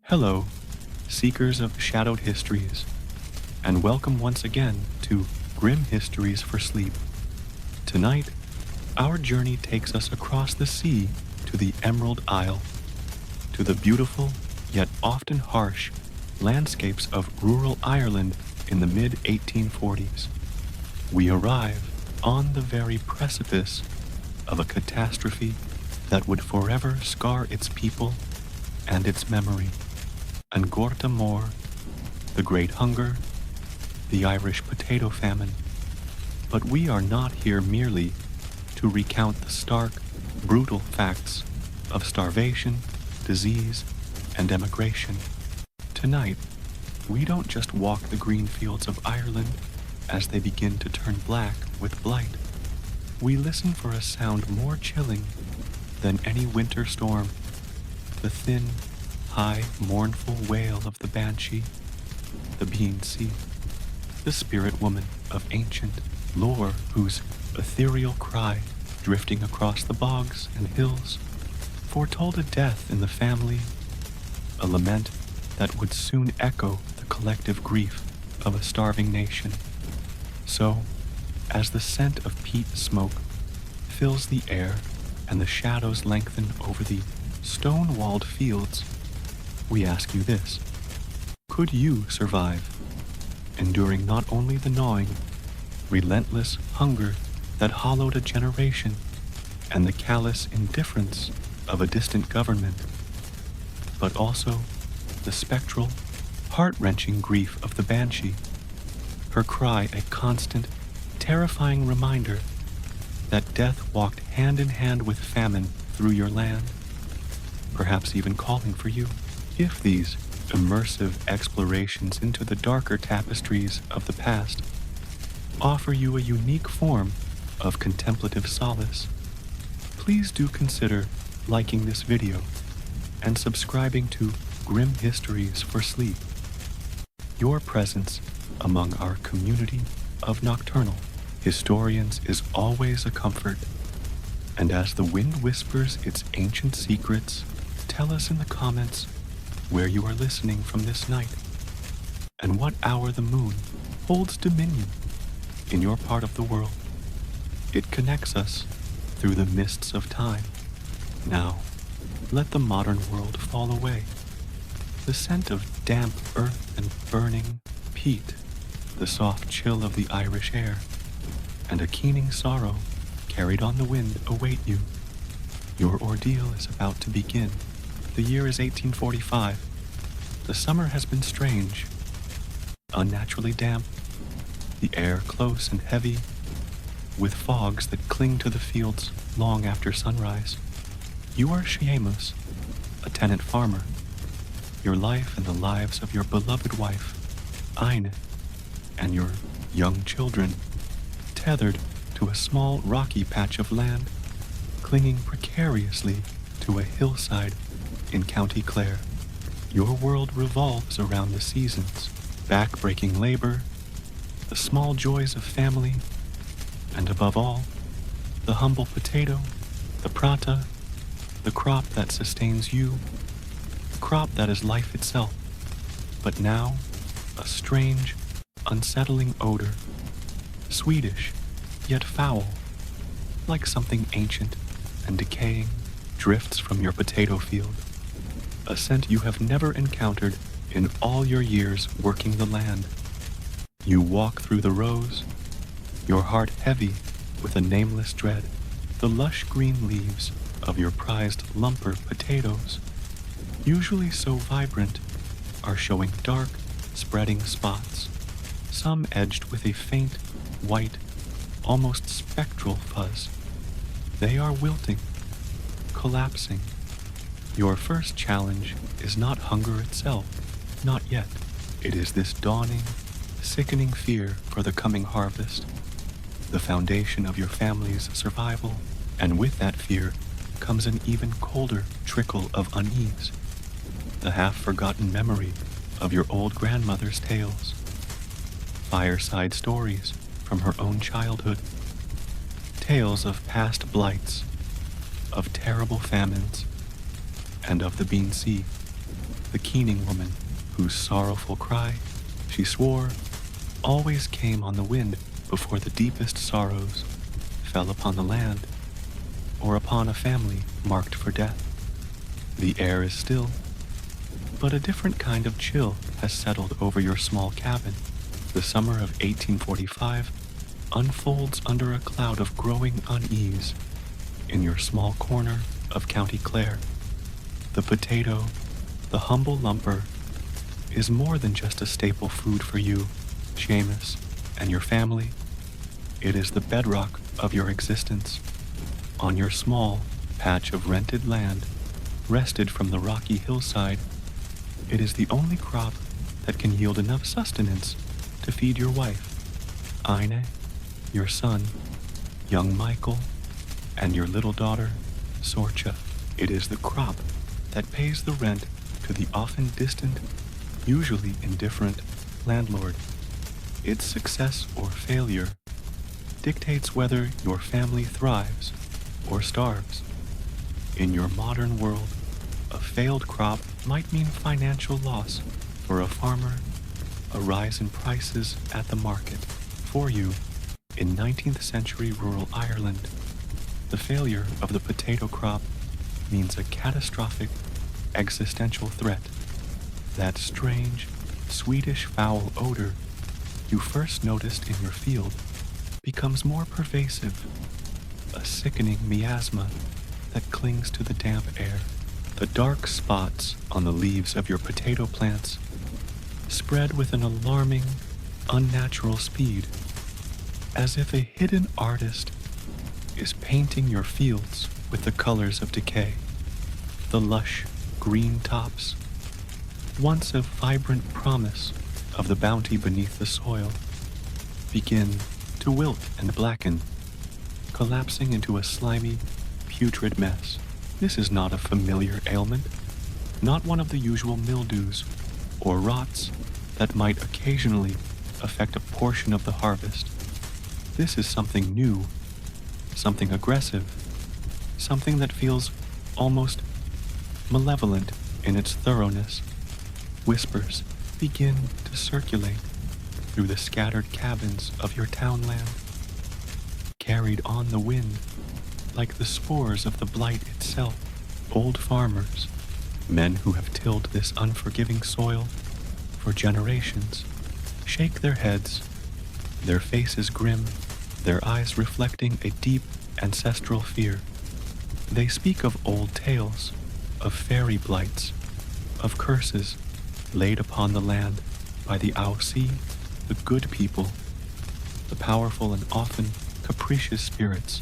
Hello, seekers of shadowed histories, and welcome once again to Grim Histories for Sleep. Tonight, our journey takes us across the sea to the Emerald Isle, to the beautiful, yet often harsh, landscapes of rural Ireland in the mid-1840s. We arrive on the very precipice of a catastrophe that would forever scar its people and its memory. And Gorta Mór, the Great Hunger, the Irish Potato Famine. But we are not here merely to recount the stark, brutal facts of starvation, disease, and emigration. Tonight, we don't just walk the green fields of Ireland as they begin to turn black with blight. We listen for a sound more chilling than any winter storm, the thin, high, mournful wail of the Banshee, the Banshee, the spirit woman of ancient lore whose ethereal cry, drifting across the bogs and hills, foretold a death in the family, a lament that would soon echo the collective grief of a starving nation. So, as the scent of peat smoke fills the air and the shadows lengthen over the stone-walled fields, we ask you this: could you survive, enduring not only the gnawing, relentless hunger that hollowed a generation and the callous indifference of a distant government, but also the spectral, heart-wrenching grief of the Banshee, her cry a constant, terrifying reminder that death walked hand in hand with famine through your land, perhaps even calling for you? If these immersive explorations into the darker tapestries of the past offer you a unique form of contemplative solace, please do consider liking this video and subscribing to Grim Histories for Sleep. Your presence among our community of nocturnal historians is always a comfort, and as the wind whispers its ancient secrets, tell us in the comments where you are listening from this night, and what hour the moon holds dominion in your part of the world. It connects us through the mists of time. Now, let the modern world fall away. The scent of damp earth and burning peat, the soft chill of the Irish air, and a keening sorrow carried on the wind await you. Your ordeal is about to begin. The year is 1845. The summer has been strange, unnaturally damp, the air close and heavy, with fogs that cling to the fields long after sunrise. You are Seamus, a tenant farmer. Your life and the lives of your beloved wife, Aine, and your young children, tethered to a small rocky patch of land, clinging precariously to a hillside in County Clare. Your world revolves around the seasons, back-breaking labor, the small joys of family, and above all, the humble potato, the prata, the crop that sustains you, the crop that is life itself, but now a strange, unsettling odor, Swedish, yet foul, like something ancient and decaying, drifts from your potato field, a scent you have never encountered in all your years working the land. You walk through the rows, your heart heavy with a nameless dread. The lush green leaves of your prized lumper potatoes, usually so vibrant, are showing dark, spreading spots, some edged with a faint, white, almost spectral fuzz. They are wilting, collapsing. Your first challenge is not hunger itself, not yet. It is this dawning, sickening fear for the coming harvest, the foundation of your family's survival, and with that fear comes an even colder trickle of unease, the half-forgotten memory of your old grandmother's tales, fireside stories from her own childhood, tales of past blights, of terrible famines, and of the Banshee, the keening woman, whose sorrowful cry, she swore, always came on the wind before the deepest sorrows fell upon the land or upon a family marked for death. The air is still, but a different kind of chill has settled over your small cabin. The summer of 1845 unfolds under a cloud of growing unease in your small corner of County Clare. The potato, the humble lumper, is more than just a staple food for you, Seamus, and your family. It is the bedrock of your existence. On your small patch of rented land, wrested from the rocky hillside, it is the only crop that can yield enough sustenance to feed your wife, Ine, your son, young Michael, and your little daughter, Sorcha. It is the crop that pays the rent to the often distant, usually indifferent, landlord. Its success or failure dictates whether your family thrives or starves. In your modern world, a failed crop might mean financial loss for a farmer, a rise in prices at the market. For you, in 19th century rural Ireland, the failure of the potato crop means a catastrophic existential threat. That strange, sweetish foul odor you first noticed in your field becomes more pervasive, a sickening miasma that clings to the damp air. The dark spots on the leaves of your potato plants spread with an alarming, unnatural speed, as if a hidden artist is painting your fields with the colors of decay. The lush, green tops, once a vibrant promise of the bounty beneath the soil, begin to wilt and blacken, collapsing into a slimy, putrid mess. This is not a familiar ailment, not one of the usual mildews or rots that might occasionally affect a portion of the harvest. This is something new, something aggressive, something that feels almost malevolent in its thoroughness. Whispers begin to circulate through the scattered cabins of your townland, carried on the wind like the spores of the blight itself. Old farmers, men who have tilled this unforgiving soil for generations, shake their heads, their faces grim, their eyes reflecting a deep ancestral fear. They speak of old tales, of fairy blights, of curses laid upon the land by the Ausi, the good people, the powerful and often capricious spirits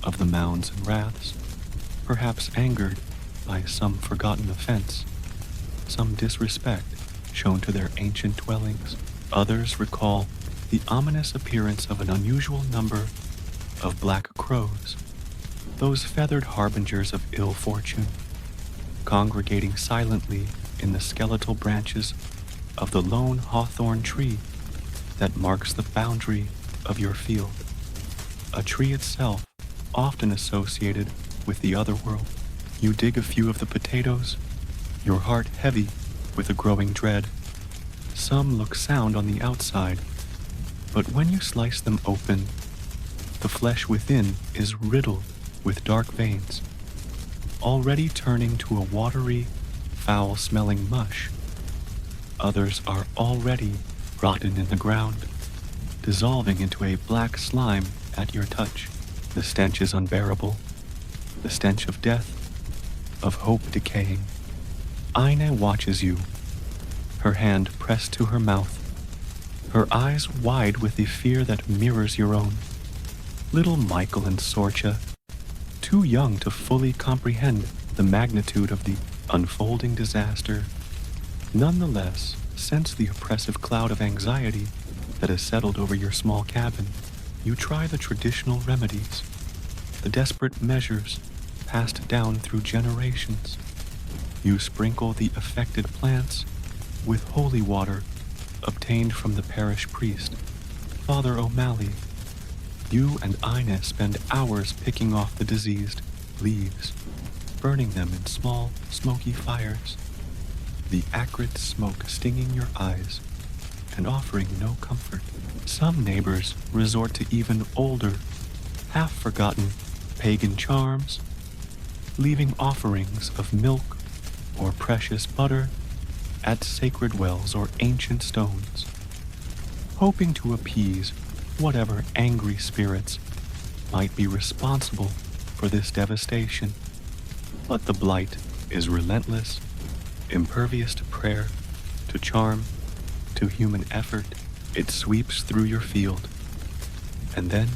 of the mounds and raths, perhaps angered by some forgotten offense, some disrespect shown to their ancient dwellings. Others recall the ominous appearance of an unusual number of black crows, those feathered harbingers of ill fortune, congregating silently in the skeletal branches of the lone hawthorn tree that marks the boundary of your field, a tree itself often associated with the other world. You dig a few of the potatoes, your heart heavy with a growing dread. Some look sound on the outside, but when you slice them open, the flesh within is riddled with dark veins, already turning to a watery, foul-smelling mush. Others are already rotten in the ground, dissolving into a black slime at your touch. The stench is unbearable, the stench of death, of hope decaying. Ine watches you, her hand pressed to her mouth, her eyes wide with the fear that mirrors your own. Little Michael and Sorcha, too young to fully comprehend the magnitude of the unfolding disaster, nonetheless sense the oppressive cloud of anxiety that has settled over your small cabin. You try the traditional remedies, the desperate measures passed down through generations. You sprinkle the affected plants with holy water obtained from the parish priest, Father O'Malley. You and Ine spend hours picking off the diseased leaves, burning them in small, smoky fires. the acrid smoke stinging your eyes and offering no comfort. Some neighbors resort to even older, half-forgotten pagan charms, leaving offerings of milk or precious butter at sacred wells or ancient stones, hoping to appease whatever angry spirits might be responsible for this devastation. But the blight is relentless, impervious to prayer, to charm, to human effort. It sweeps through your field, and then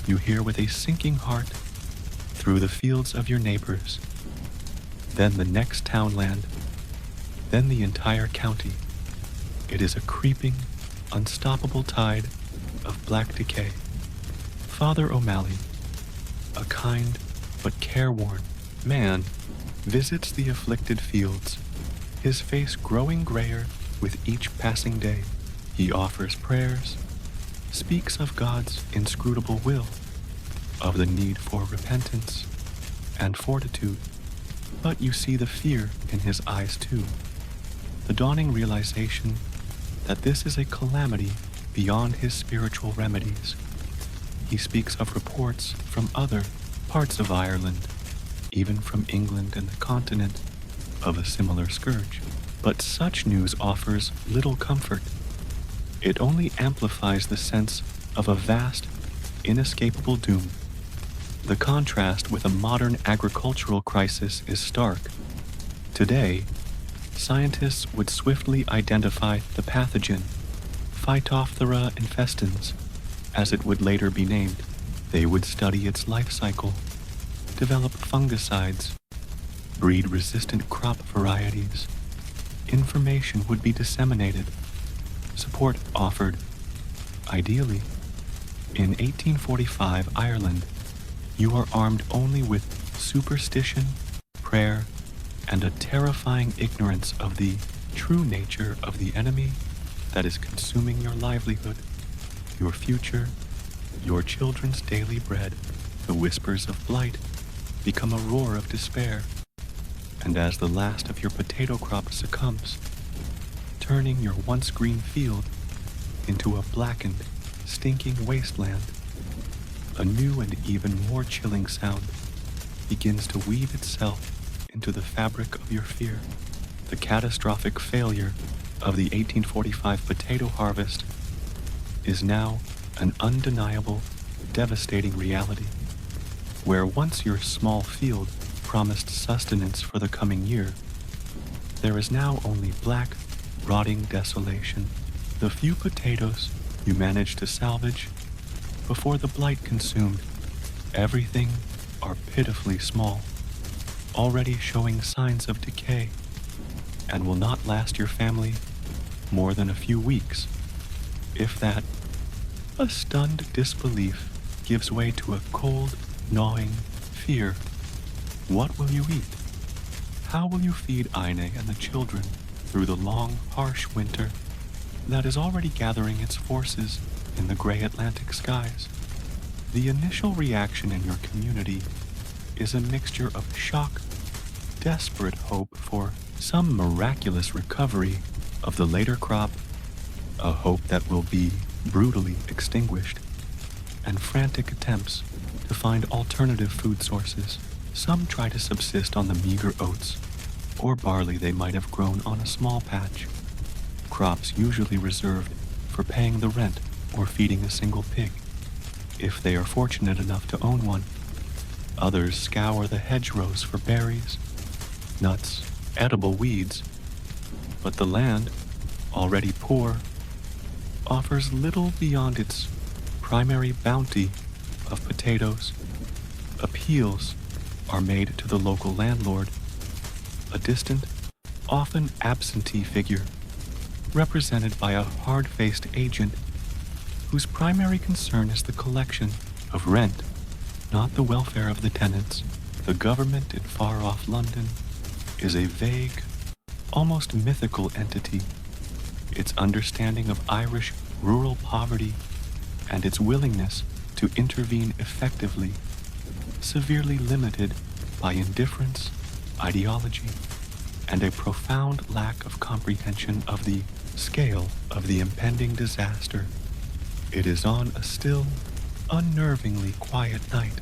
you hear with a sinking heart through the fields of your neighbors, then the next townland, then the entire county. It is a creeping, unstoppable tide of black decay. Father O'Malley, a kind but careworn man, visits the afflicted fields, his face growing grayer with each passing day. He offers prayers, speaks of God's inscrutable will, of the need for repentance and fortitude. But you see the fear in his eyes too, the dawning realization that this is a calamity beyond his spiritual remedies. He speaks of reports from other parts of Ireland, even from England and the continent, of a similar scourge. But such news offers little comfort. It only amplifies the sense of a vast, inescapable doom. The contrast with a modern agricultural crisis is stark. Today, scientists would swiftly identify the pathogen, Phytophthora infestans, as it would later be named. They would study its life cycle, develop fungicides, breed resistant crop varieties. Information would be disseminated, support offered. Ideally, in 1845 Ireland, you are armed only with superstition, prayer, and a terrifying ignorance of the true nature of the enemy that is consuming your livelihood, your future, your children's daily bread. The whispers of blight become a roar of despair, and as the last of your potato crop succumbs, turning your once green field into a blackened, stinking wasteland, a new and even more chilling sound begins to weave itself into the fabric of your fear. The catastrophic failure of the 1845 potato harvest is now an undeniable, devastating reality, where once your small field promised sustenance for the coming year, there is now only black, rotting desolation. The few potatoes you managed to salvage before the blight consumed everything are pitifully small, already showing signs of decay, and will not last your family more than a few weeks, if that. A stunned disbelief gives way to a cold, gnawing fear. What will you eat? How will you feed Ine and the children through the long, harsh winter that is already gathering its forces in the gray Atlantic skies? The initial reaction in your community is a mixture of shock, desperate hope for some miraculous recovery of the later crop, a hope that will be brutally extinguished, and frantic attempts to find alternative food sources. Some try to subsist on the meager oats or barley they might have grown on a small patch, crops usually reserved for paying the rent or feeding a single pig, if they are fortunate enough to own one. Others scour the hedgerows for berries, nuts, edible weeds, but the land, already poor, offers little beyond its primary bounty of potatoes. Appeals are made to the local landlord, a distant, often absentee figure, represented by a hard-faced agent whose primary concern is the collection of rent, not the welfare of the tenants. The government in far-off London is a vague, almost mythical entity. Its understanding of Irish rural poverty and its willingness to intervene effectively, severely limited by indifference, ideology, and a profound lack of comprehension of the scale of the impending disaster. It is on a still, unnervingly quiet night,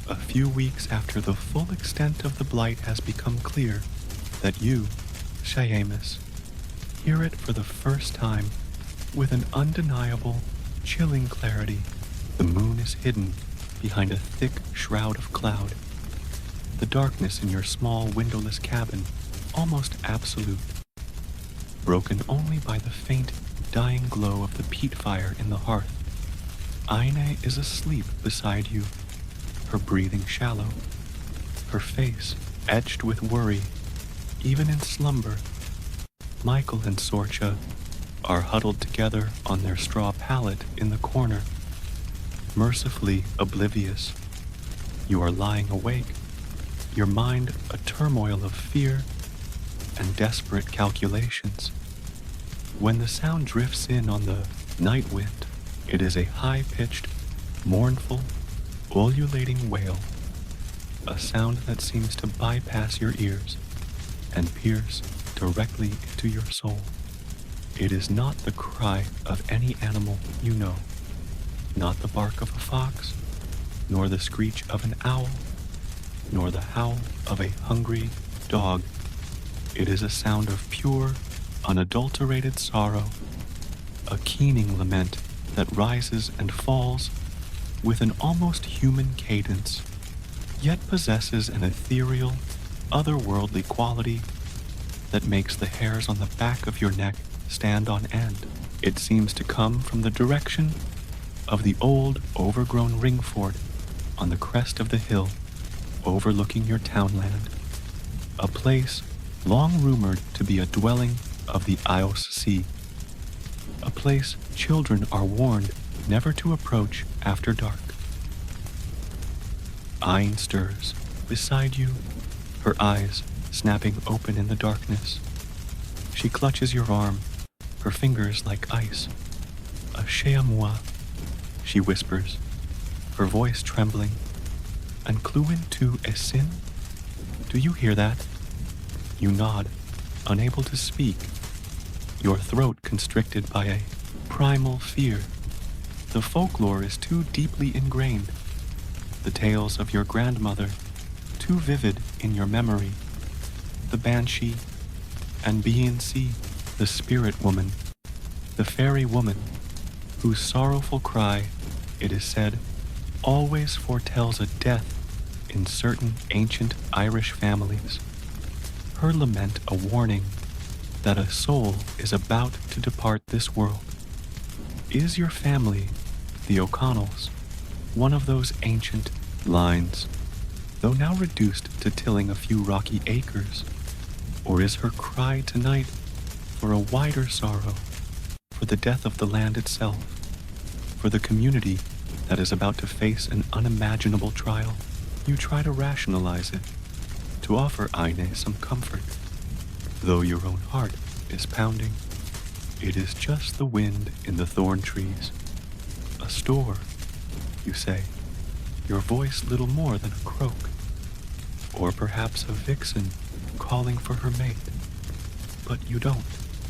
a few weeks after the full extent of the blight has become clear, that you, Seamus, hear it for the first time with an undeniable, chilling clarity. The moon is hidden behind a thick shroud of cloud. The darkness in your small windowless cabin almost absolute, broken only by the faint, dying glow of the peat fire in the hearth. Aine is asleep beside you, her breathing shallow, her face etched with worry, even in slumber. Michael and Sorcha are huddled together on their straw pallet in the corner, mercifully oblivious. You are lying awake, your mind a turmoil of fear and desperate calculations. When the sound drifts in on the night wind, it is a high-pitched, mournful, ululating wail, a sound that seems to bypass your ears and pierce directly into your soul. It is not the cry of any animal you know, not the bark of a fox, nor the screech of an owl, nor the howl of a hungry dog. It is a sound of pure, unadulterated sorrow, a keening lament that rises and falls with an almost human cadence, yet possesses an ethereal, otherworldly quality that makes the hairs on the back of your neck stand on end. It seems to come from the direction of the old, overgrown ring fort on the crest of the hill overlooking your townland, a place long rumored to be a dwelling of the Ios Sea, a place children are warned never to approach after dark. Aine stirs beside you, her eyes snapping open in the darkness. She clutches your arm, her fingers like ice. A chez-moi, she whispers, her voice trembling. And Cluin tu esin? Do you hear that? You nod, unable to speak, your throat constricted by a primal fear. The folklore is too deeply ingrained, the tales of your grandmother too vivid in your memory. The Banshee and B&C, the spirit woman, the fairy woman, whose sorrowful cry, it is said, always foretells a death in certain ancient Irish families. Her lament a warning that a soul is about to depart this world. Is your family, the O'Connells, one of those ancient lines, though now reduced to tilling a few rocky acres? Or is her cry tonight for a wider sorrow, for the death of the land itself, for the community that is about to face an unimaginable trial? You try to rationalize it, to offer Aine some comfort, though your own heart is pounding. It is just the wind in the thorn trees. A store, you say, your voice little more than a croak, or perhaps a vixen calling for her mate. But you don't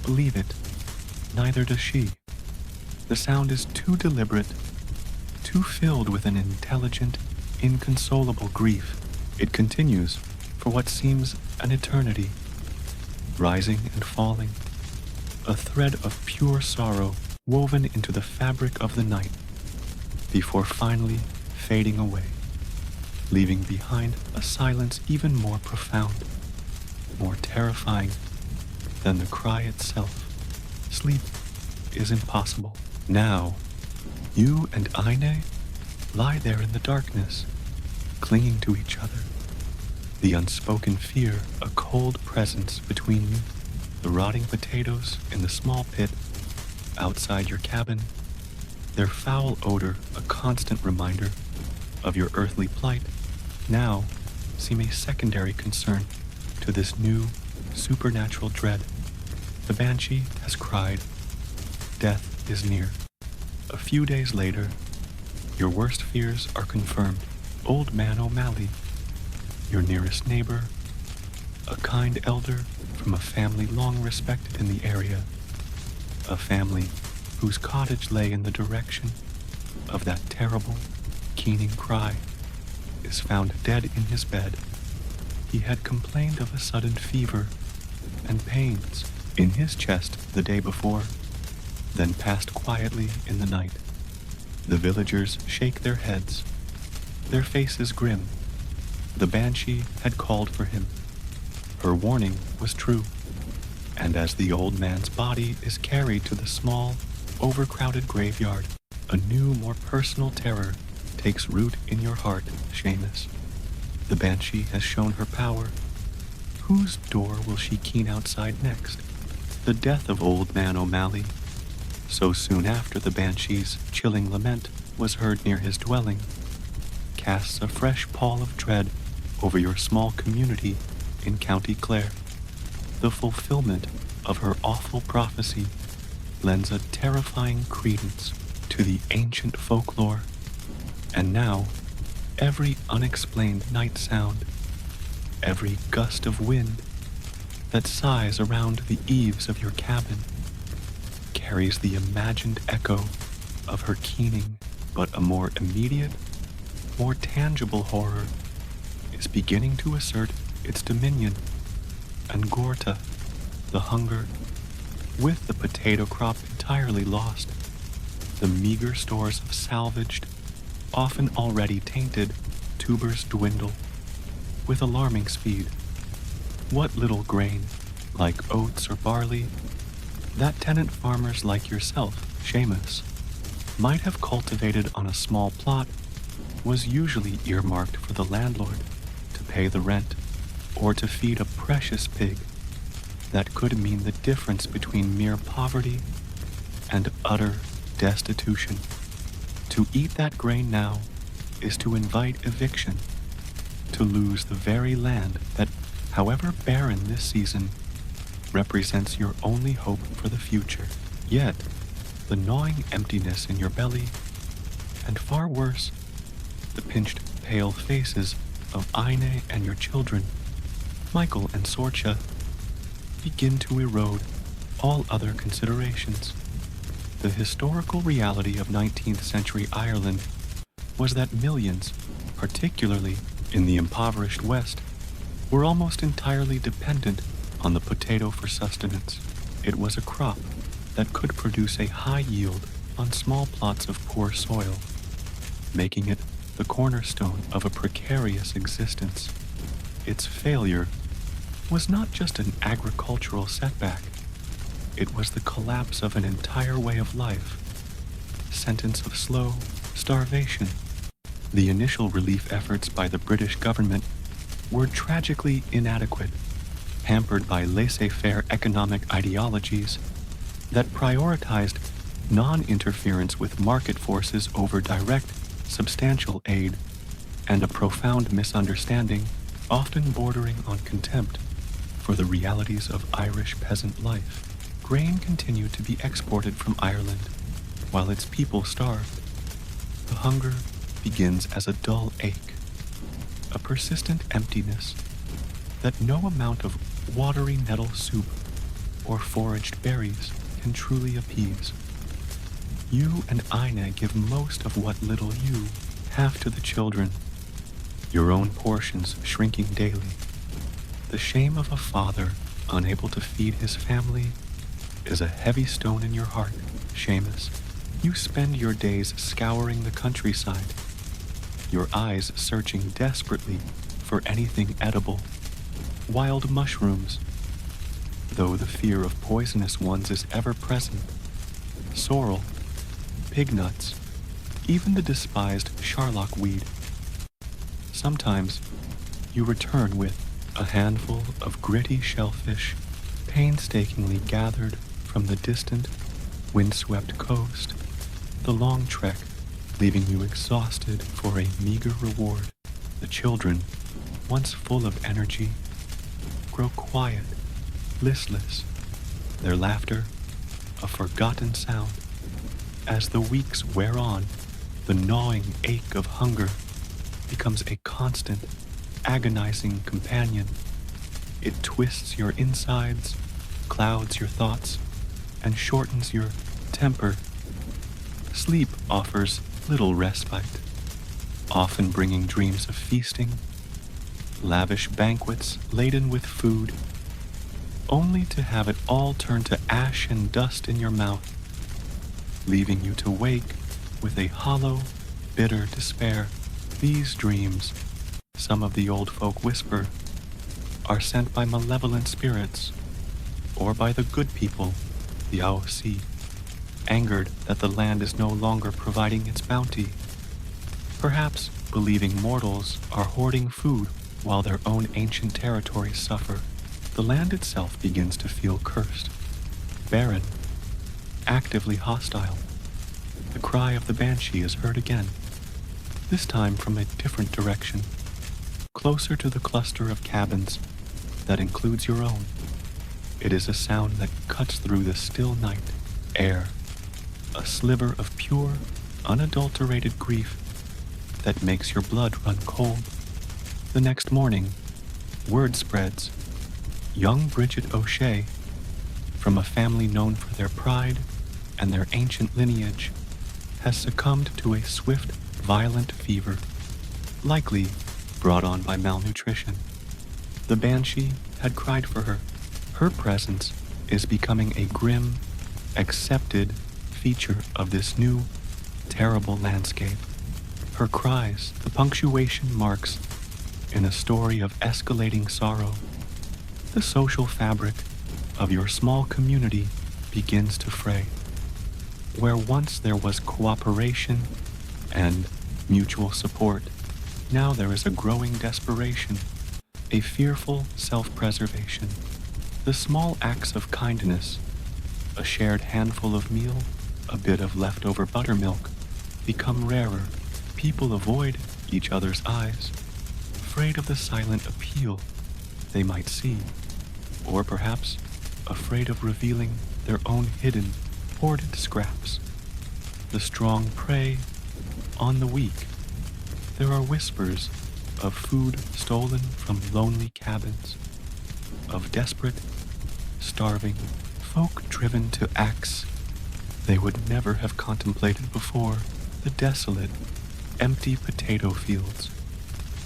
believe it, neither does she. The sound is too deliberate, too filled with an intelligent, inconsolable grief. It continues for what seems an eternity, rising and falling, a thread of pure sorrow woven into the fabric of the night, before finally fading away, leaving behind a silence even more profound, more terrifying than the cry itself. Sleep is impossible. Now, you and Aine lie there in the darkness, clinging to each other, the unspoken fear a cold presence between you, the rotting potatoes in the small pit outside your cabin, their foul odor a constant reminder of your earthly plight, now seem a secondary concern to this new, supernatural dread. The Banshee has cried. Death is near. A few days later, your worst fears are confirmed. Old Man O'Malley, your nearest neighbor, a kind elder from a family long respected in the area, a family whose cottage lay in the direction of that terrible, keening cry, is found dead in his bed. He had complained of a sudden fever and pains in his chest the day before, then passed quietly in the night. The villagers shake their heads, their faces grim. The Banshee had called for him. Her warning was true, and as the old man's body is carried to the small, overcrowded graveyard, a new, more personal terror takes root in your heart, Seamus. The Banshee has shown her power. Whose door will she keen outside next? The death of old man O'Malley, so soon after the Banshee's chilling lament was heard near his dwelling, casts a fresh pall of dread over your small community in County Clare. The fulfillment of her awful prophecy lends a terrifying credence to the ancient folklore, and now every unexplained night sound, every gust of wind that sighs around the eaves of your cabin, carries the imagined echo of her keening, but a more immediate, more tangible horror is beginning to assert its dominion, and Gorta, the hunger, with the potato crop entirely lost, the meager stores of salvaged, often already tainted, tubers dwindle with alarming speed. What little grain, like oats or barley, that tenant farmers like yourself, Seamus, might have cultivated on a small plot was usually earmarked for the landlord to pay the rent or to feed a precious pig that could mean the difference between mere poverty and utter destitution. To eat that grain now is to invite eviction, to lose the very land that, however barren this season, represents your only hope for the future. Yet, the gnawing emptiness in your belly, and far worse, the pinched, pale faces of Aine and your children, Michael and Sorcha, begin to erode all other considerations. The historical reality of 19th century Ireland was that millions, particularly in the impoverished West, were almost entirely dependent on the potato for sustenance. It was a crop that could produce a high yield on small plots of poor soil, making it the cornerstone of a precarious existence. Its failure was not just an agricultural setback, it was the collapse of an entire way of life, sentence of slow starvation. The initial relief efforts by the British government were tragically inadequate, hampered by laissez-faire economic ideologies that prioritized non-interference with market forces over direct, substantial aid, and a profound misunderstanding, often bordering on contempt, for the realities of Irish peasant life. Grain continued to be exported from Ireland, while its people starved. The hunger begins as a dull ache, a persistent emptiness that no amount of watery nettle soup or foraged berries can truly appease. You and Aine give most of what little you have to the children, your own portions shrinking daily. The shame of a father unable to feed his family is a heavy stone in your heart, Seamus. You spend your days scouring the countryside, your eyes searching desperately for anything edible. Wild mushrooms, though the fear of poisonous ones is ever present. Sorrel, pig nuts, even the despised charlock weed. Sometimes you return with a handful of gritty shellfish, painstakingly gathered from the distant, windswept coast. The long trek, leaving you exhausted for a meager reward. The children, once full of energy, grow quiet, listless, their laughter a forgotten sound. As the weeks wear on, the gnawing ache of hunger becomes a constant, agonizing companion. It twists your insides, clouds your thoughts, and shortens your temper. Sleep offers little respite, often bringing dreams of feasting, lavish banquets laden with food, only to have it all turn to ash and dust in your mouth, leaving you to wake with a hollow, bitter despair. These dreams, some of the old folk whisper, are sent by malevolent spirits, or by the good people, the Aosi, angered that the land is no longer providing its bounty, perhaps believing mortals are hoarding food while their own ancient territories suffer. The land itself begins to feel cursed, barren, actively hostile. The cry of the Banshee is heard again, this time from a different direction, closer to the cluster of cabins that includes your own. It is a sound that cuts through the still night air, a sliver of pure, unadulterated grief that makes your blood run cold. The next morning, word spreads. Young Bridget O'Shea, from a family known for their pride and their ancient lineage, has succumbed to a swift, violent fever, likely brought on by malnutrition. The Banshee had cried for her. Her presence is becoming a grim, accepted feature of this new, terrible landscape. Her cries, the punctuation marks in a story of escalating sorrow. The social fabric of your small community begins to fray. Where once there was cooperation and mutual support, now there is a growing desperation, a fearful self-preservation. The small acts of kindness, a shared handful of meal, a bit of leftover buttermilk, become rarer. People avoid each other's eyes, afraid of the silent appeal they might see, or perhaps afraid of revealing their own hidden, hoarded scraps. The strong prey on the weak. There are whispers of food stolen from lonely cabins, of desperate, starving folk driven to acts they would never have contemplated before. The desolate, empty potato fields,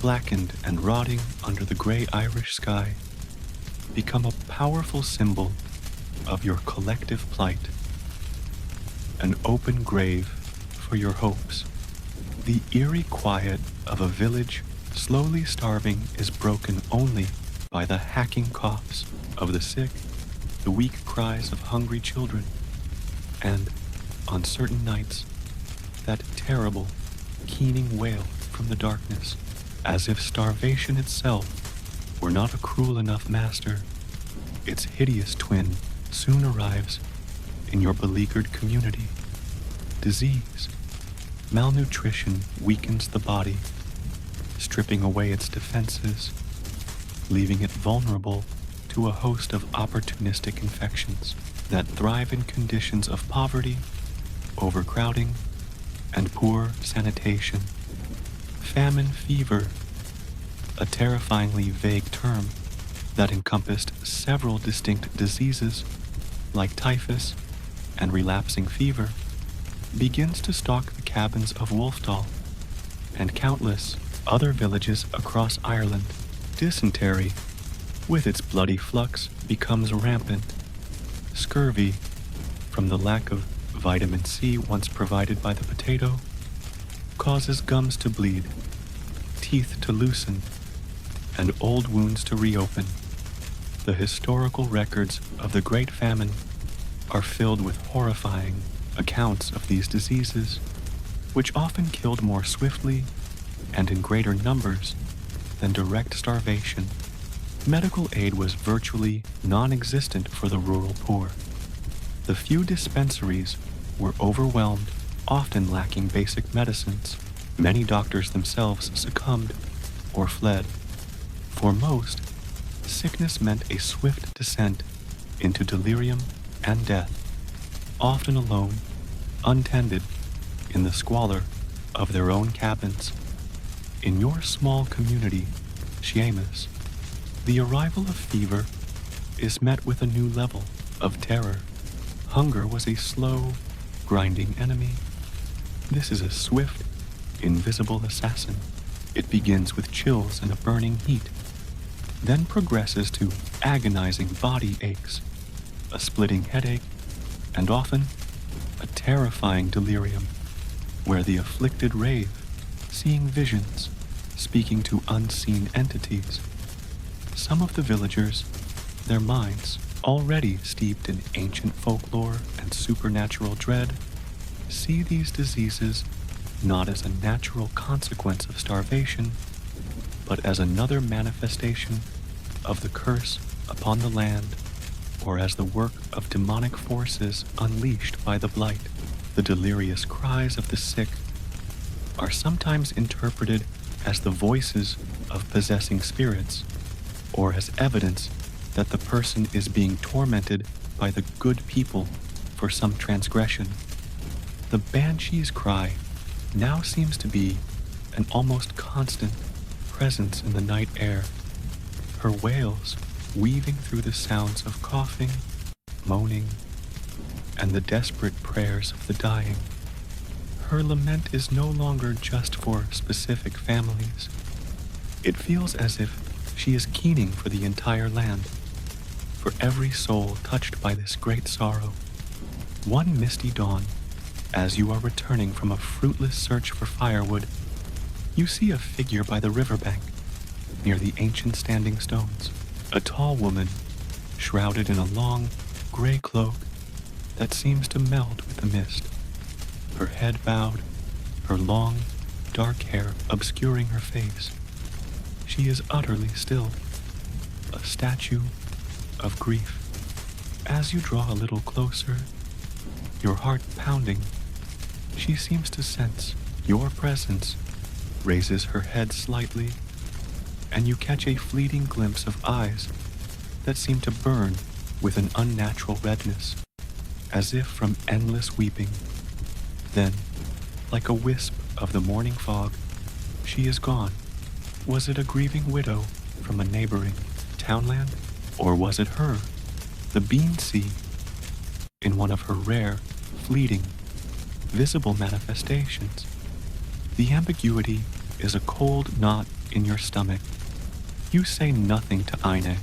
blackened and rotting under the gray Irish sky, become a powerful symbol of your collective plight, an open grave for your hopes. The eerie quiet of a village slowly starving is broken only by the hacking coughs of the sick, the weak cries of hungry children, and, on certain nights, that terrible, keening wail from the darkness, as if starvation itself were not a cruel enough master. Its hideous twin soon arrives in your beleaguered community. Disease, malnutrition weakens the body, stripping away its defenses, leaving it vulnerable to a host of opportunistic infections that thrive in conditions of poverty, overcrowding, and poor sanitation. Famine fever, a terrifyingly vague term that encompassed several distinct diseases like typhus and relapsing fever, begins to stalk the cabins of Wolfdal and countless other villages across Ireland. Dysentery, with its bloody flux, becomes rampant. Scurvy, from the lack of vitamin C once provided by the potato, causes gums to bleed, teeth to loosen, and old wounds to reopen. The historical records of the Great Famine are filled with horrifying accounts of these diseases, which often killed more swiftly and in greater numbers than direct starvation. Medical aid was virtually non-existent for the rural poor. The few dispensaries were overwhelmed, often lacking basic medicines. Many doctors themselves succumbed or fled. For most, sickness meant a swift descent into delirium and death, often alone, untended, in the squalor of their own cabins. In your small community, Seamus, The arrival of fever is met with a new level of terror. Hunger was a slow, grinding enemy. This is a swift, invisible assassin. It begins with chills and a burning heat, then progresses to agonizing body aches, a splitting headache, and often a terrifying delirium, where the afflicted rave, seeing visions, speaking to unseen entities. Some of the villagers, their minds already steeped in ancient folklore and supernatural dread, see these diseases not as a natural consequence of starvation, but as another manifestation of the curse upon the land, or as the work of demonic forces unleashed by the blight. The delirious cries of the sick are sometimes interpreted as the voices of possessing spirits, or as evidence that the person is being tormented by the good people for some transgression. The Banshee's cry now seems to be an almost constant presence in the night air, her wails weaving through the sounds of coughing, moaning, and the desperate prayers of the dying. Her lament is no longer just for specific families. It feels as if she is keening for the entire land, for every soul touched by this great sorrow. One misty dawn, as you are returning from a fruitless search for firewood, you see a figure by the riverbank, near the ancient standing stones. A tall woman, shrouded in a long, gray cloak that seems to melt with the mist. Her head bowed, her long, dark hair obscuring her face. She is utterly still, a statue of grief. As you draw a little closer, your heart pounding, she seems to sense your presence, raises her head slightly, and you catch a fleeting glimpse of eyes that seem to burn with an unnatural redness, as if from endless weeping. Then, like a wisp of the morning fog, she is gone. Was it a grieving widow from a neighboring townland? Or was it her, the Banshee, in one of her rare, fleeting, visible manifestations? The ambiguity is a cold knot in your stomach. You say nothing to Aine,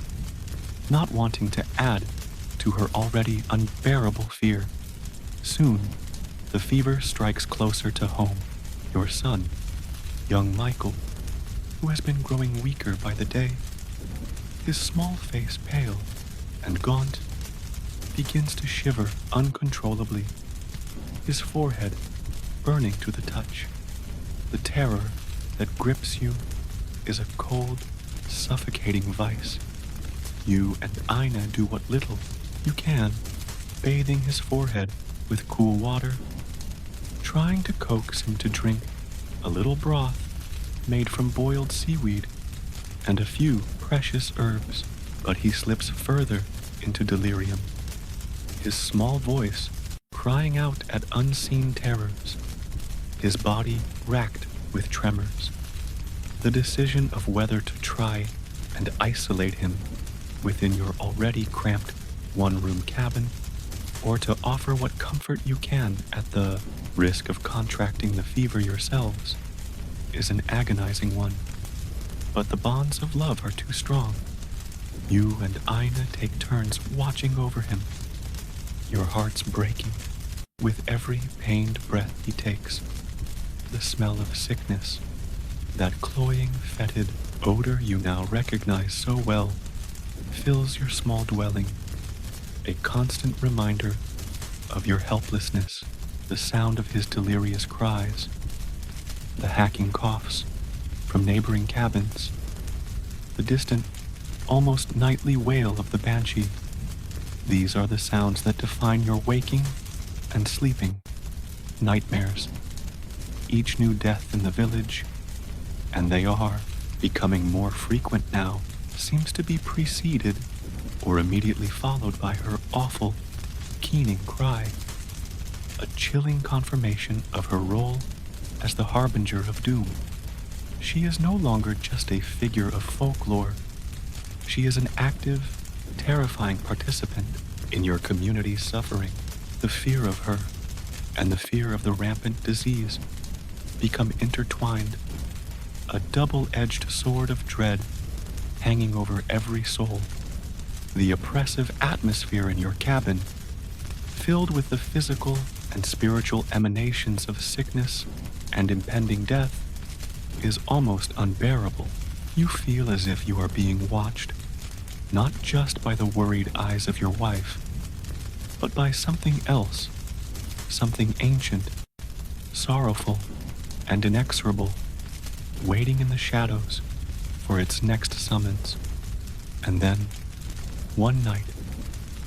not wanting to add to her already unbearable fear. Soon, the fever strikes closer to home. Your son, young Michael, who has been growing weaker by the day, his small face pale and gaunt, begins to shiver uncontrollably, his forehead burning to the touch. The terror that grips you is a cold, suffocating vice. You and Aina do what little you can, bathing his forehead with cool water, trying to coax him to drink a little broth made from boiled seaweed and a few precious herbs, but he slips further into delirium, his small voice crying out at unseen terrors, his body racked with tremors. The decision of whether to try and isolate him within your already cramped one-room cabin, or to offer what comfort you can at the risk of contracting the fever yourselves, is an agonizing one. But the bonds of love are too strong. You and Aina take turns watching over him, your hearts breaking with every pained breath he takes. The smell of sickness, that cloying, fetid odor you now recognize so well, fills your small dwelling, a constant reminder of your helplessness. The sound of his delirious cries, the hacking coughs from neighboring cabins, the distant, almost nightly wail of the Banshee. These are the sounds that define your waking and sleeping nightmares. Each new death in the village, and they are becoming more frequent now, seems to be preceded or immediately followed by her awful, keening cry, a chilling confirmation of her role as the harbinger of doom. She is no longer just a figure of folklore, She is an active, terrifying participant in your community's suffering. The fear of her and the fear of the rampant disease become intertwined, a double-edged sword of dread hanging over every soul. The oppressive atmosphere in your cabin, filled with the physical and spiritual emanations of sickness and impending death, is almost unbearable. You feel as if you are being watched, not just by the worried eyes of your wife, but by something else, something ancient, sorrowful, and inexorable, waiting in the shadows for its next summons. And then, one night,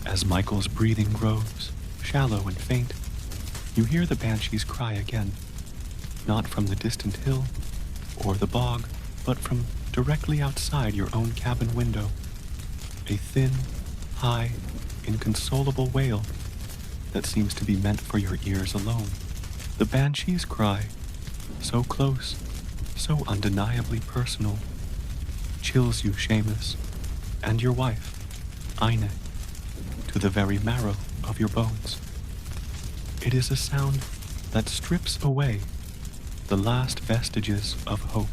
as Michael's breathing grows shallow and faint, you hear the Banshee's cry again, not from the distant hill or the bog, but from directly outside your own cabin window. A thin, high, inconsolable wail that seems to be meant for your ears alone. The Banshee's cry, so close, so undeniably personal, chills you, Seamus, and your wife, Ine, to the very marrow of your bones. It is a sound that strips away the last vestiges of hope,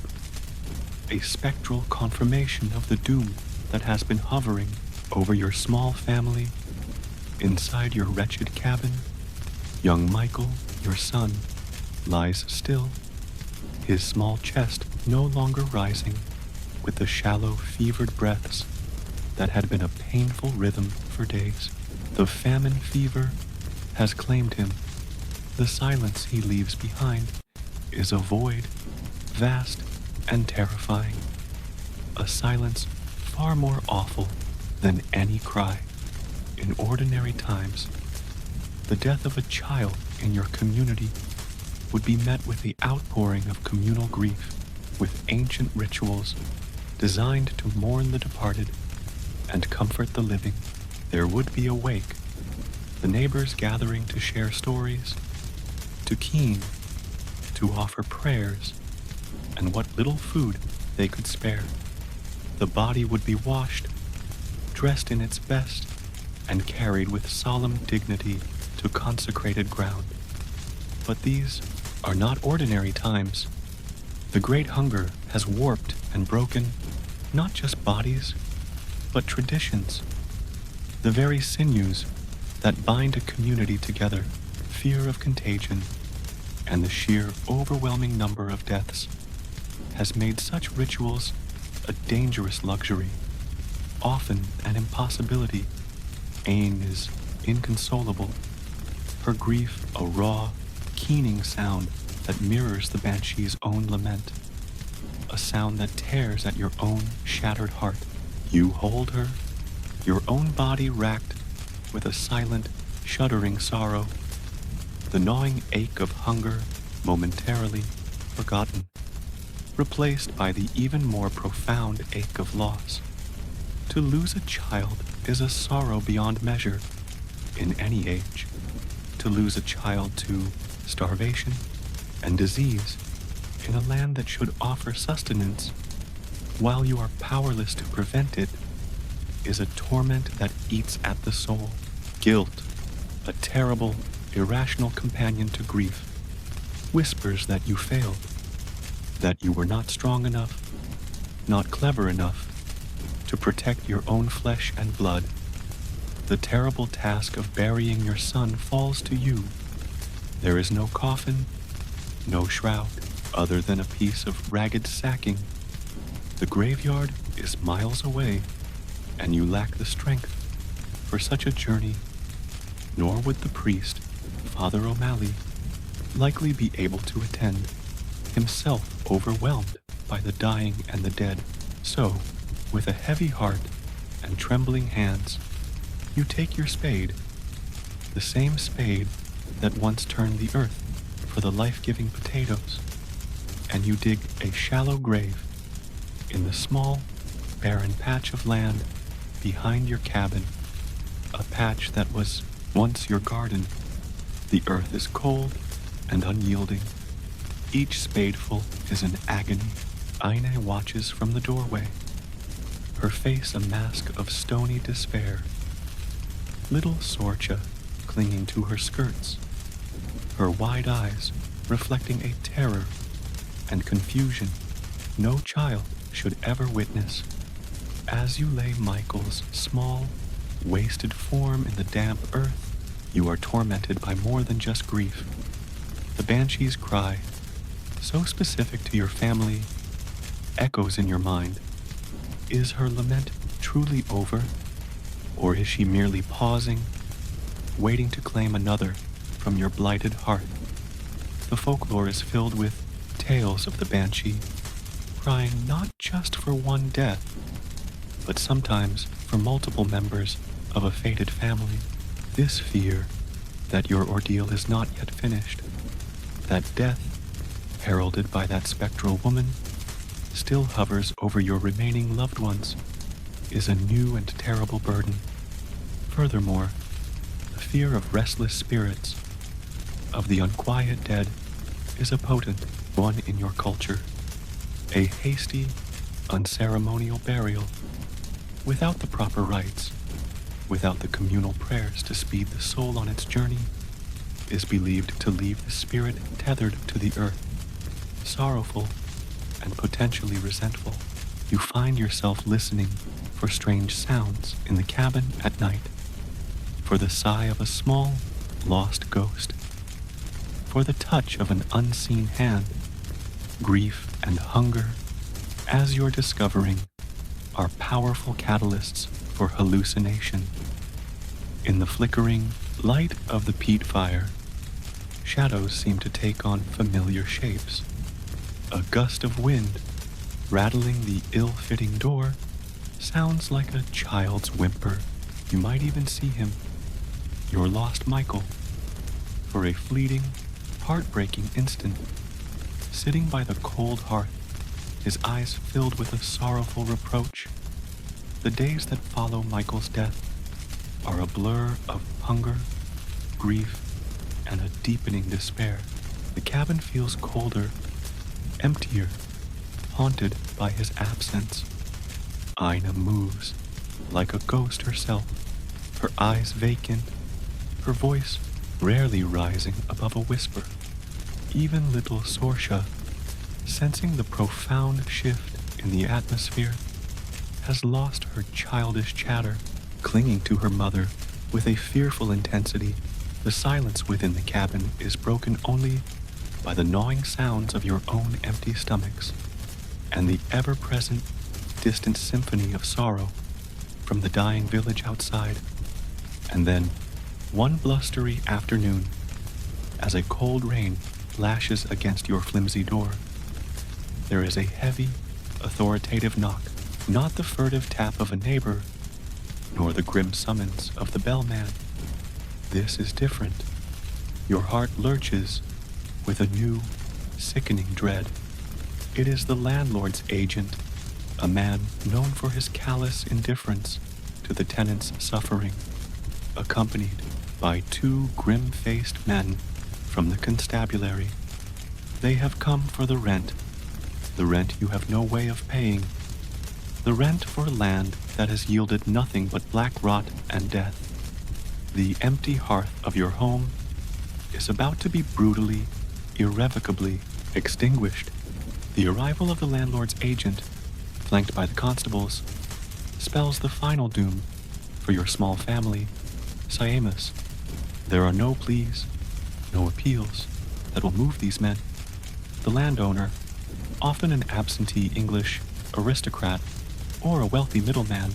a spectral confirmation of the doom that has been hovering over your small family. Inside your wretched cabin, young Michael, your son, lies still, his small chest no longer rising with the shallow, fevered breaths that had been a painful rhythm for days. The famine fever has claimed him. The silence he leaves behind is a void, vast and terrifying, a silence far more awful than any cry. In ordinary times, the death of a child in your community would be met with the outpouring of communal grief, with ancient rituals designed to mourn the departed and comfort the living. There would be a wake, the neighbors gathering to share stories, to keen, to offer prayers, and what little food they could spare. The body would be washed, dressed in its best, and carried with solemn dignity to consecrated ground. But these are not ordinary times. The great hunger has warped and broken not just bodies, but traditions, the very sinews that bind a community together. Fear of contagion and the sheer overwhelming number of deaths has made such rituals a dangerous luxury, often an impossibility. Ain is inconsolable, her grief a raw, keening sound that mirrors the Banshee's own lament, a sound that tears at your own shattered heart. You hold her, your own body racked with a silent, shuddering sorrow, the gnawing ache of hunger momentarily forgotten, replaced by the even more profound ache of loss. To lose a child is a sorrow beyond measure in any age. To lose a child to starvation and disease in a land that should offer sustenance while you are powerless to prevent it is a torment that eats at the soul. Guilt, a terrible, irrational companion to grief, whispers that you failed, that you were not strong enough, not clever enough to protect your own flesh and blood. The terrible task of burying your son falls to you. There is no coffin, no shroud, other than a piece of ragged sacking. The graveyard is miles away, and you lack the strength for such a journey, nor would the priest, Father O'Malley, likely be able to attend, himself overwhelmed by the dying and the dead. So, with a heavy heart and trembling hands, you take your spade, the same spade that once turned the earth for the life-giving potatoes, and you dig a shallow grave in the small, barren patch of land behind your cabin, a patch that was once your garden. The earth is cold and unyielding. Each spadeful is an agony. Ine watches from the doorway, her face a mask of stony despair. Little Sorcha clinging to her skirts, her wide eyes reflecting a terror and confusion no child should ever witness. As you lay Michael's small, wasted form in the damp earth, you are tormented by more than just grief. The Banshee's cry, so specific to your family, echoes in your mind. Is her lament truly over? Or is she merely pausing, waiting to claim another from your blighted heart? The folklore is filled with tales of the Banshee, crying not just for one death, but sometimes for multiple members of a fated family. This fear that your ordeal is not yet finished, that death, heralded by that spectral woman, still hovers over your remaining loved ones, is a new and terrible burden. Furthermore, the fear of restless spirits, of the unquiet dead, is a potent one in your culture. A hasty, unceremonial burial, without the proper rites, without the communal prayers to speed the soul on its journey, is believed to leave the spirit tethered to the earth, sorrowful and potentially resentful. You find yourself listening for strange sounds in the cabin at night, for the sigh of a small, lost ghost, for the touch of an unseen hand. Grief and hunger, as you're discovering, are powerful catalysts for hallucination. In the flickering light of the peat fire, shadows seem to take on familiar shapes. A gust of wind, rattling the ill-fitting door, sounds like a child's whimper. You might even see him, your lost Michael, for a fleeting, heartbreaking instant, sitting by the cold hearth, his eyes filled with a sorrowful reproach. The days that follow Michael's death are a blur of hunger, grief, and a deepening despair. The cabin feels colder, emptier, haunted by his absence. Ina moves like a ghost herself, her eyes vacant, her voice rarely rising above a whisper. Even little Sorcha, sensing the profound shift in the atmosphere, has lost her childish chatter, clinging to her mother with a fearful intensity. The silence within the cabin is broken only by the gnawing sounds of your own empty stomachs and the ever-present, distant symphony of sorrow from the dying village outside. And then, one blustery afternoon, as a cold rain lashes against your flimsy door, there is a heavy, authoritative knock, not the furtive tap of a neighbor, nor the grim summons of the bellman. This is different. Your heart lurches with a new, sickening dread. It is the landlord's agent, a man known for his callous indifference to the tenant's suffering, accompanied by two grim-faced men from the constabulary. They have come for the rent you have no way of paying, the rent for land that has yielded nothing but black rot and death. The empty hearth of your home is about to be brutally, irrevocably extinguished. The arrival of the landlord's agent, flanked by the constables, spells the final doom for your small family, Siamus. There are no pleas, no appeals that will move these men. The landowner, often an absentee English aristocrat or a wealthy middleman,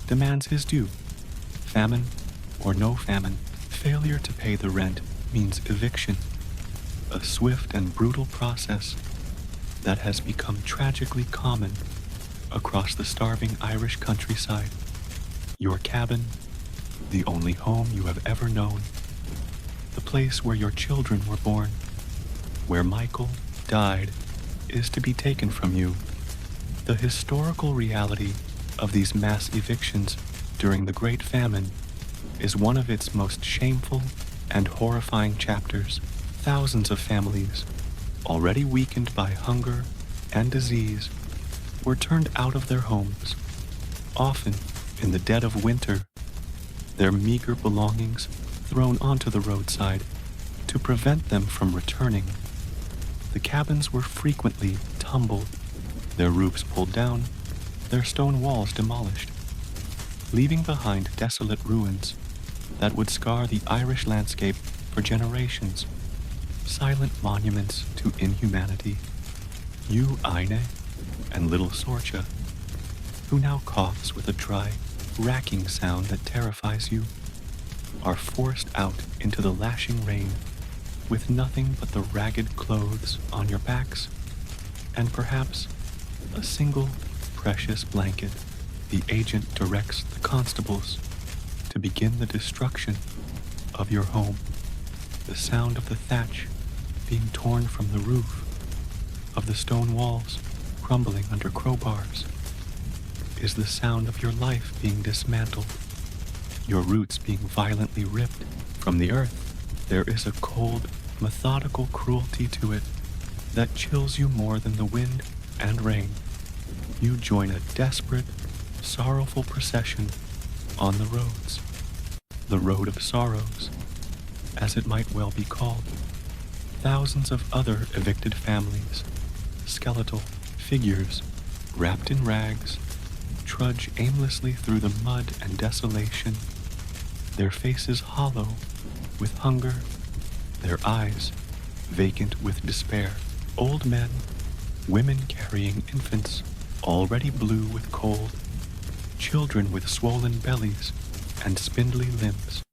demands his due. Famine or no famine, failure to pay the rent means eviction, a swift and brutal process that has become tragically common across the starving Irish countryside. Your cabin, the only home you have ever known, the place where your children were born, where Michael died, is to be taken from you. The historical reality of these mass evictions during the Great Famine is one of its most shameful and horrifying chapters. Thousands of families, already weakened by hunger and disease, were turned out of their homes, Often, in the dead of winter, their meager belongings thrown onto the roadside to prevent them from returning. The cabins were frequently tumbled, their roofs pulled down, their stone walls demolished, leaving behind desolate ruins that would scar the Irish landscape for generations, silent monuments to inhumanity. You, Aine, and little Sorcha, who now coughs with a dry, racking sound that terrifies you, are forced out into the lashing rain with nothing but the ragged clothes on your backs and perhaps a single precious blanket. The agent directs the constables to begin the destruction of your home. The sound of the thatch being torn from the roof, of the stone walls crumbling under crowbars, is the sound of your life being dismantled, your roots being violently ripped from the earth. There is a cold, methodical cruelty to it that chills you more than the wind and rain. You join a desperate, sorrowful procession on the roads, the road of sorrows, as it might well be called. Thousands of other evicted families, skeletal figures wrapped in rags, trudge aimlessly through the mud and desolation, their faces hollow with hunger, their eyes vacant with despair. Old men, women carrying infants already blue with cold, children with swollen bellies and spindly limbs.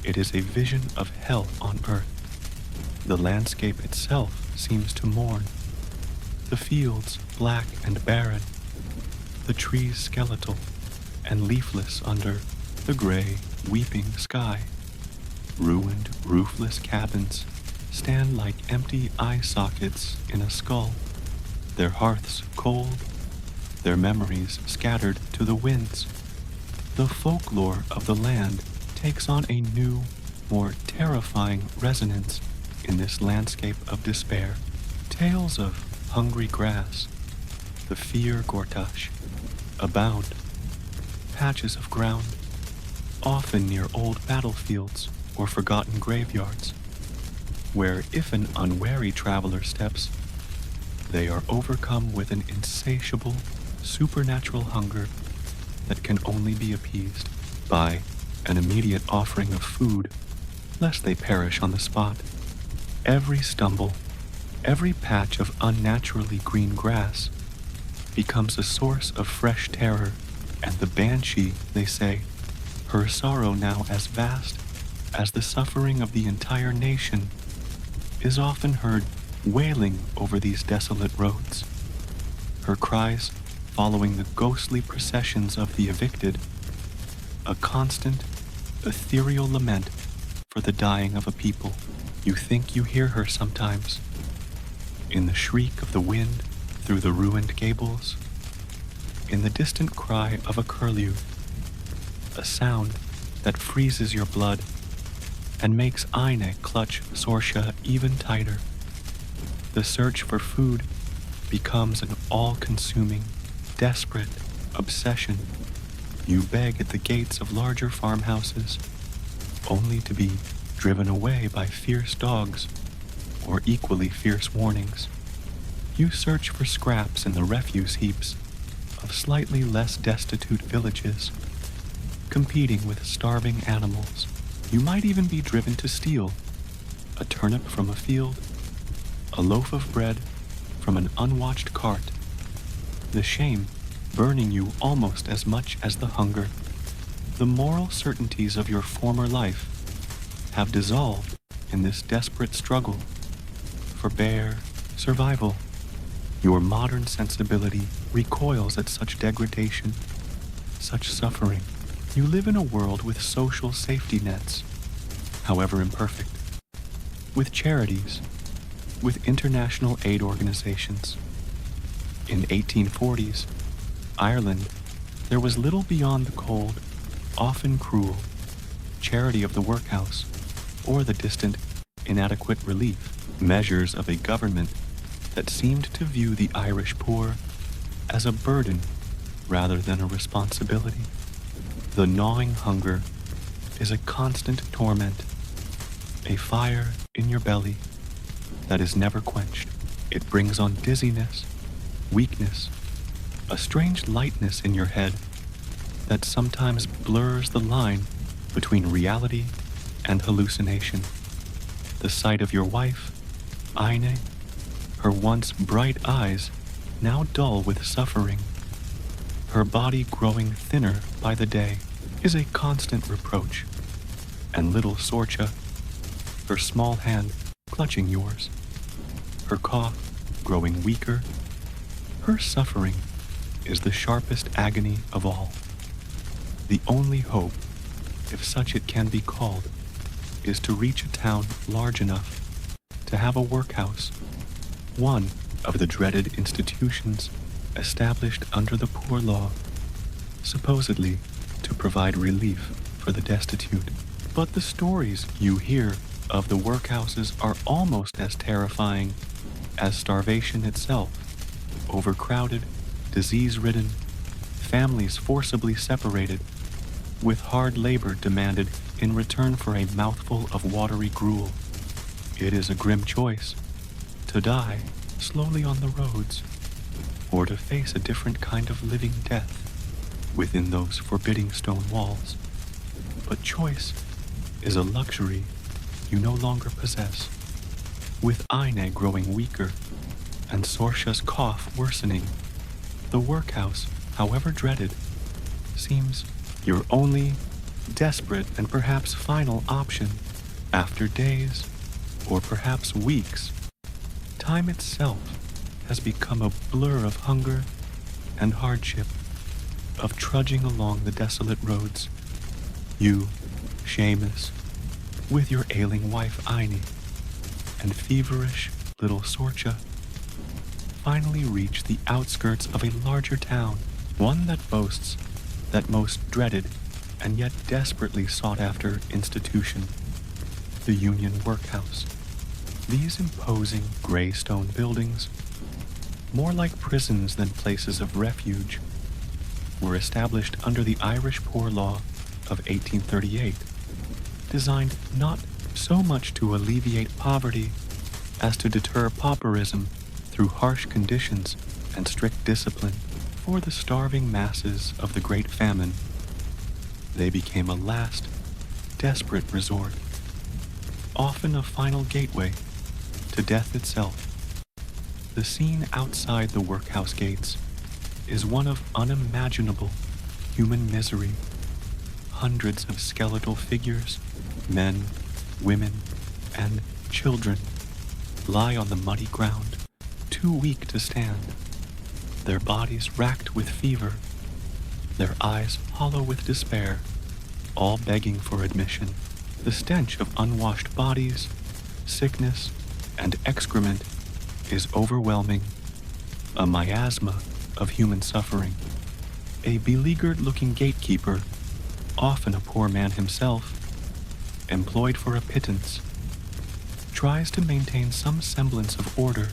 It is a vision of hell on earth. The landscape itself seems to mourn. The fields black and barren, the trees skeletal and leafless under the gray, weeping sky. Ruined, roofless cabins stand like empty eye sockets in a skull, their hearths cold, their memories scattered to the winds. The folklore of the land takes on a new, more terrifying resonance in this landscape of despair. Tales of hungry grass, the fear gortash, abound. Patches of ground, often near old battlefields or forgotten graveyards, where if an unwary traveler steps, they are overcome with an insatiable, supernatural hunger that can only be appeased by an immediate offering of food, lest they perish on the spot. Every stumble, every patch of unnaturally green grass becomes a source of fresh terror, and the Banshee, they say, her sorrow now as vast as the suffering of the entire nation, is often heard wailing over these desolate roads. Her cries following the ghostly processions of the evicted, a constant, ethereal lament for the dying of a people. You think you hear her sometimes, in the shriek of the wind through the ruined gables, in the distant cry of a curlew, a sound that freezes your blood and makes Aine clutch Sorcha even tighter. The search for food becomes an all-consuming, desperate obsession. You beg at the gates of larger farmhouses, only to be driven away by fierce dogs or equally fierce warnings. You search for scraps in the refuse heaps of slightly less destitute villages, competing with starving animals. You might even be driven to steal a turnip from a field, a loaf of bread from an unwatched cart, the shame burning you almost as much as the hunger. The moral certainties of your former life have dissolved in this desperate struggle for bare survival. Your modern sensibility recoils at such degradation, such suffering. You live in a world with social safety nets, however imperfect, with charities, with international aid organizations. In 1840s, Ireland, there was little beyond the cold, often cruel, charity of the workhouse, or the distant, inadequate relief measures of a government that seemed to view the Irish poor as a burden rather than a responsibility. The gnawing hunger is a constant torment, a fire in your belly that is never quenched. It brings on dizziness, weakness, a strange lightness in your head that sometimes blurs the line between reality and hallucination. The sight of your wife, Aine, her once bright eyes now dull with suffering, her body growing thinner by the day, is a constant reproach. And little Sorcha, her small hand clutching yours, her cough growing weaker, her suffering is the sharpest agony of all. The only hope, if such it can be called, is to reach a town large enough to have a workhouse, one of the dreaded institutions established under the poor law, supposedly to provide relief for the destitute. But the stories you hear of the workhouses are almost as terrifying as starvation itself. Overcrowded, disease-ridden, families forcibly separated, with hard labor demanded in return for a mouthful of watery gruel. It is a grim choice, to die slowly on the roads, or to face a different kind of living death within those forbidding stone walls. But choice is a luxury you no longer possess. With Aine growing weaker and Sorcha's cough worsening, the workhouse, however dreaded, seems your only desperate and perhaps final option. After days, or perhaps weeks, time itself has become a blur of hunger and hardship, of trudging along the desolate roads. You, Seamus, with your ailing wife Aine, and feverish little Sorcha, finally reach the outskirts of a larger town, one that boasts that most dreaded and yet desperately sought-after institution, the Union Workhouse. These imposing gray stone buildings, more like prisons than places of refuge, were established under the Irish Poor Law of 1838, designed not so much to alleviate poverty as to deter pauperism through harsh conditions and strict discipline. For the starving masses of the Great Famine, they became a last, desperate resort, often a final gateway to death itself. The scene outside the workhouse gates is one of unimaginable human misery. Hundreds of skeletal figures, men, women, and children, lie on the muddy ground, too weak to stand, their bodies racked with fever, their eyes hollow with despair, all begging for admission. The stench of unwashed bodies, sickness, and excrement is overwhelming, a miasma of human suffering. A beleaguered-looking gatekeeper, often a poor man himself, employed for a pittance, tries to maintain some semblance of order,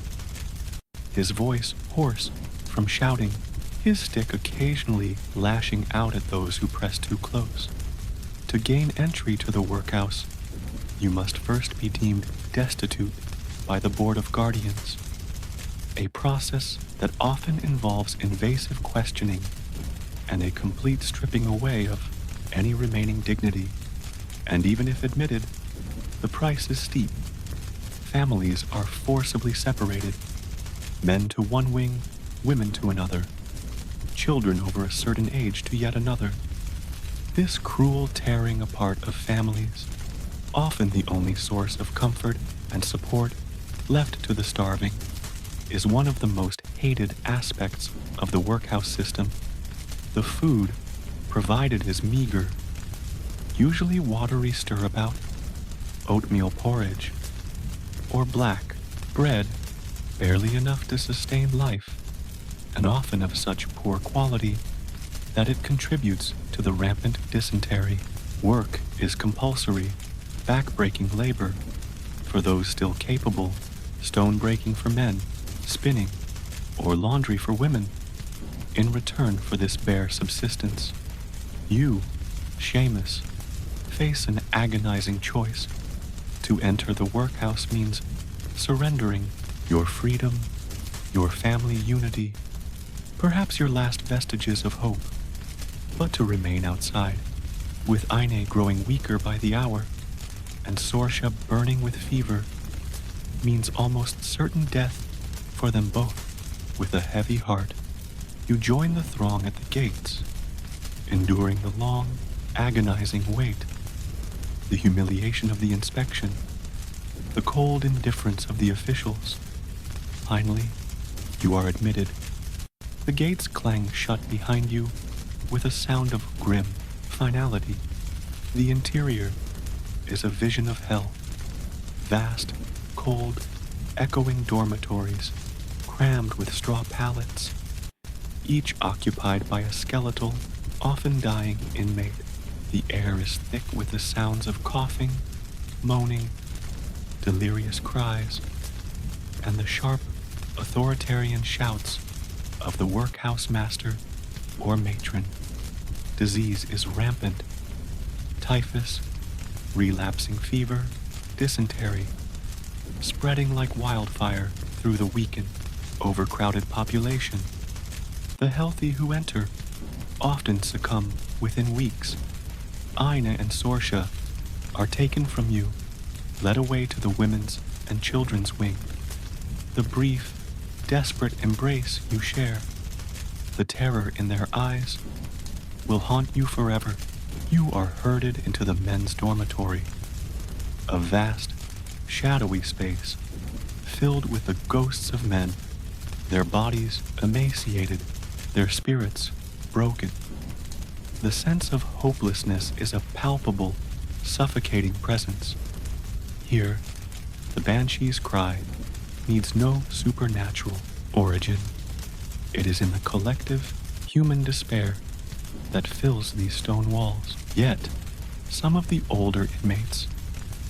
his voice hoarse from shouting, his stick occasionally lashing out at those who press too close. To gain entry to the workhouse, you must first be deemed destitute by the Board of Guardians, a process that often involves invasive questioning and a complete stripping away of any remaining dignity. And even if admitted, the price is steep. Families are forcibly separated, men to one wing, women to another, children over a certain age to yet another. This cruel tearing apart of families, often the only source of comfort and support left to the starving, is one of the most hated aspects of the workhouse system. The food provided is meager, usually watery stirabout, oatmeal porridge, or black bread, barely enough to sustain life, and often of such poor quality that it contributes to the rampant dysentery. Work is compulsory, back-breaking labor for those still capable, stone-breaking for men, spinning, or laundry for women. in return for this bare subsistence. You, Seamus, face an agonizing choice. To enter the workhouse means surrendering your freedom, your family unity, perhaps your last vestiges of hope. But to remain outside, with Aine growing weaker by the hour, and Sorsha burning with fever, means almost certain death for them both. With a heavy heart, you join the throng at the gates, enduring the long, agonizing wait, the humiliation of the inspection, the cold indifference of the officials. Finally, you are admitted. The gates clang shut behind you with a sound of grim finality. The interior is a vision of hell. Vast, cold, echoing dormitories, crammed with straw pallets, each occupied by a skeletal, often dying inmate. The air is thick with the sounds of coughing, moaning, delirious cries, and the sharp, authoritarian shouts of the workhouse master or matron. Disease is rampant. Typhus, relapsing fever, dysentery, spreading like wildfire through the weakened, overcrowded population. The healthy who enter often succumb within weeks. Aine and Sorsha are taken from you, led away to the women's and children's wing. The brief, desperate embrace you share, the terror in their eyes, will haunt you forever. You are herded into the men's dormitory, a vast, shadowy space filled with the ghosts of men, their bodies emaciated, their spirits broken. The sense of hopelessness is a palpable, suffocating presence. Here, the Banshee's cry needs no supernatural origin. It is in the collective, human despair that fills these stone walls. Yet, some of the older inmates,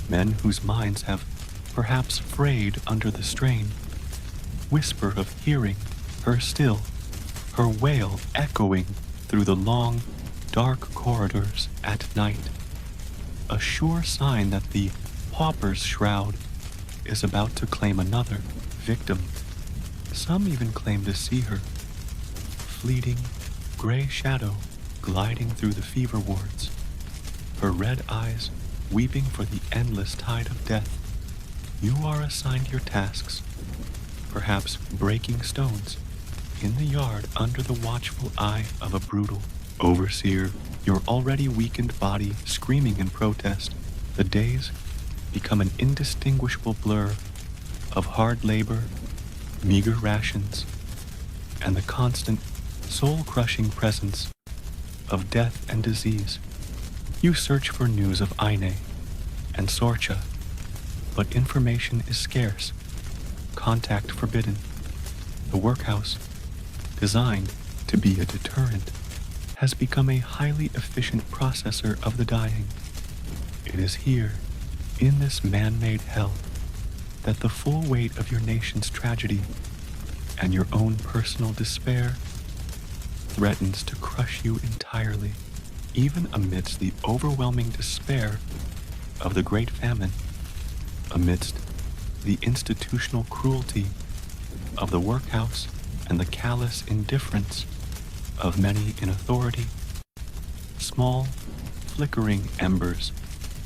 men whose minds have perhaps frayed under the strain, whisper of hearing her still, her wail echoing through the long, dark corridors at night. A sure sign that the pauper's shroud is about to claim another victim. Some even claim to see her, fleeting, gray shadow gliding through the fever wards, her red eyes weeping for the endless tide of death. You are assigned your tasks, perhaps breaking stones, in the yard under the watchful eye of a brutal overseer, your already weakened body screaming in protest. The days become an indistinguishable blur of hard labor, meager rations, and the constant, soul-crushing presence of death and disease. You search for news of Aine and Sorsha, but information is scarce, contact forbidden. The workhouse, designed to be a deterrent, has become a highly efficient processor of the dying. It is here, in this man-made hell, that the full weight of your nation's tragedy and your own personal despair threatens to crush you entirely. Even amidst the overwhelming despair of the Great Famine, amidst the institutional cruelty of the workhouse and the callous indifference of many in authority, small, flickering embers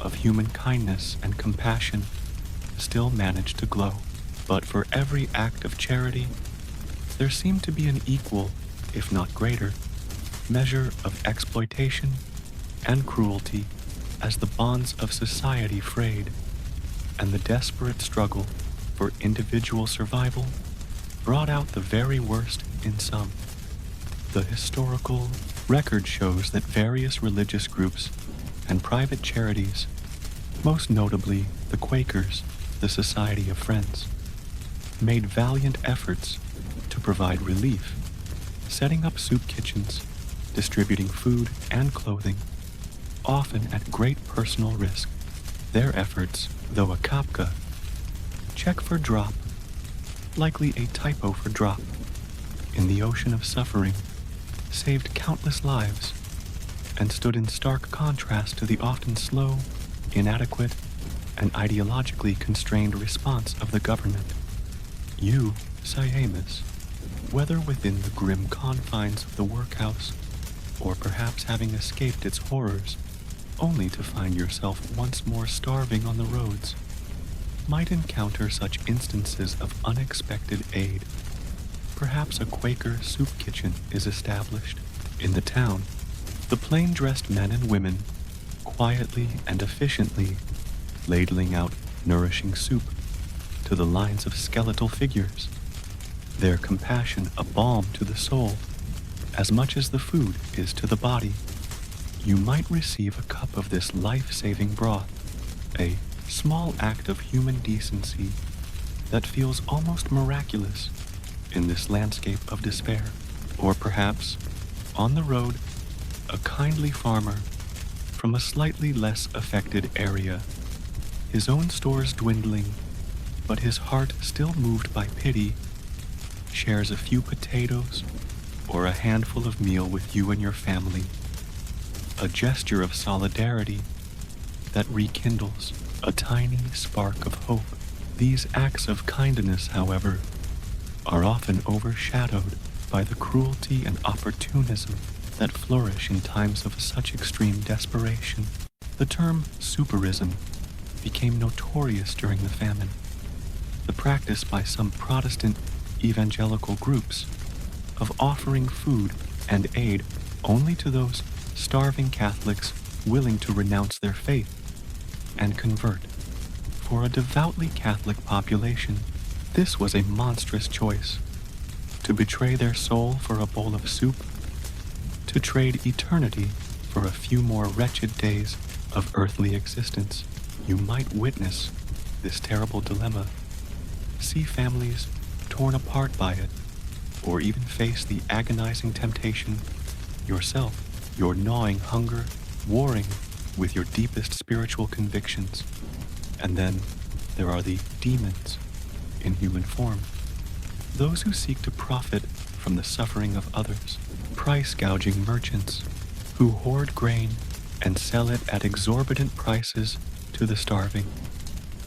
of human kindness and compassion still manage to glow. But for every act of charity, there seemed to be an equal, if not greater, measure of exploitation and cruelty as the bonds of society frayed, and the desperate struggle for individual survival brought out the very worst in some. The historical record shows that various religious groups and private charities, most notably the Quakers, the Society of Friends, made valiant efforts to provide relief, setting up soup kitchens, distributing food and clothing, often at great personal risk. Their efforts, though a kapka, check for drop, likely a typo for drop, in the ocean of suffering saved countless lives and stood in stark contrast to the often slow, inadequate, and ideologically constrained response of the government. You, Siamus, whether within the grim confines of the workhouse, or perhaps having escaped its horrors, only to find yourself once more starving on the roads, might encounter such instances of unexpected aid. Perhaps a Quaker soup kitchen is established in the town. The plain-dressed men and women, quietly and efficiently, ladling out nourishing soup to the lines of skeletal figures, their compassion a balm to the soul, as much as the food is to the body. You might receive a cup of this life-saving broth, a small act of human decency that feels almost miraculous in this landscape of despair. Or perhaps, on the road, a kindly farmer from a slightly less affected area, his own stores dwindling, but his heart still moved by pity, shares a few potatoes or a handful of meal with you and your family, a gesture of solidarity that rekindles a tiny spark of hope. These acts of kindness, however, are often overshadowed by the cruelty and opportunism that flourish in times of such extreme desperation. The term superism became notorious during the famine. The practice by some Protestant evangelical groups of offering food and aid only to those starving Catholics willing to renounce their faith and convert. For a devoutly Catholic population, this was a monstrous choice: to betray their soul for a bowl of soup, to trade eternity for a few more wretched days of earthly existence. You might witness this terrible dilemma, see families torn apart by it, or even face the agonizing temptation yourself, your gnawing hunger warring with your deepest spiritual convictions. And then there are the demons in human form, those who seek to profit from the suffering of others, price-gouging merchants who hoard grain and sell it at exorbitant prices to the starving,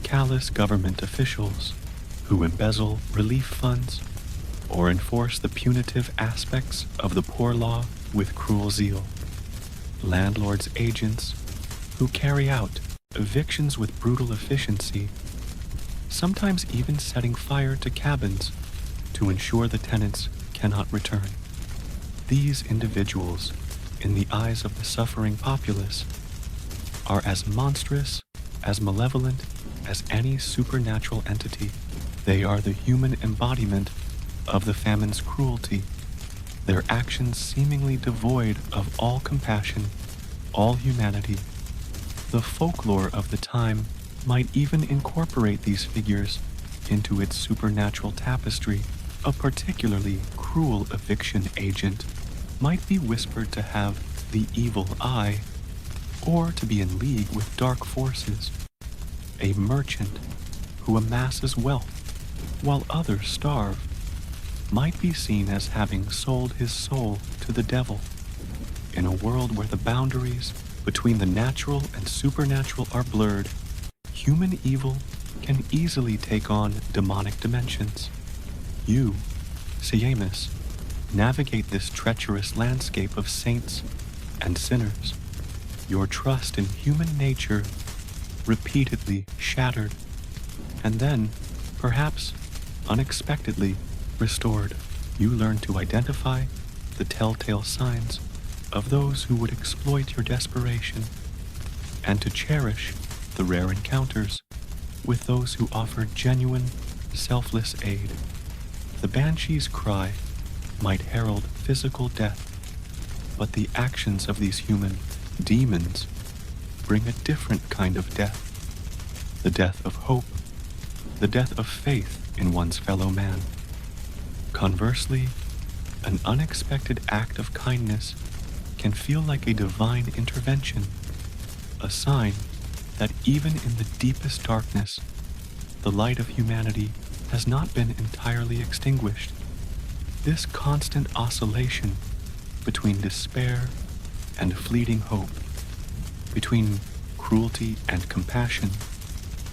callous government officials who embezzle relief funds or enforce the punitive aspects of the poor law with cruel zeal, landlords' agents who carry out evictions with brutal efficiency, sometimes even setting fire to cabins to ensure the tenants cannot return. These individuals, in the eyes of the suffering populace, are as monstrous, as malevolent as any supernatural entity. They are the human embodiment of the famine's cruelty, their actions seemingly devoid of all compassion, all humanity. The folklore of the time might even incorporate these figures into its supernatural tapestry. A particularly cruel eviction agent might be whispered to have the evil eye, or to be in league with dark forces. A merchant who amasses wealth while others starve might be seen as having sold his soul to the devil. In a world where the boundaries between the natural and supernatural are blurred, human evil can easily take on demonic dimensions. You, Siamus, navigate this treacherous landscape of saints and sinners, your trust in human nature repeatedly shattered, and then, perhaps unexpectedly, restored. You learn to identify the telltale signs of those who would exploit your desperation, and to cherish the rare encounters with those who offer genuine, selfless aid. The Banshee's cry might herald physical death, but the actions of these human demons bring a different kind of death, the death of hope, the death of faith in one's fellow man. Conversely, an unexpected act of kindness can feel like a divine intervention, a sign that even in the deepest darkness, the light of humanity has not been entirely extinguished. This constant oscillation between despair and fleeting hope, between cruelty and compassion,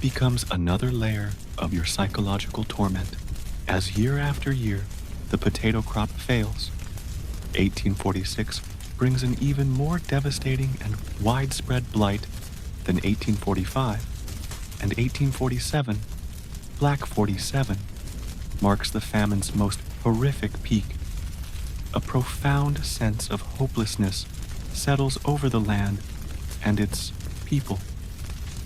becomes another layer of your psychological torment. As year after year, the potato crop fails, 1846 brings an even more devastating and widespread blight than 1845, and 1847, Black 47, marks the famine's most horrific peak. A profound sense of hopelessness settles over the land and its people.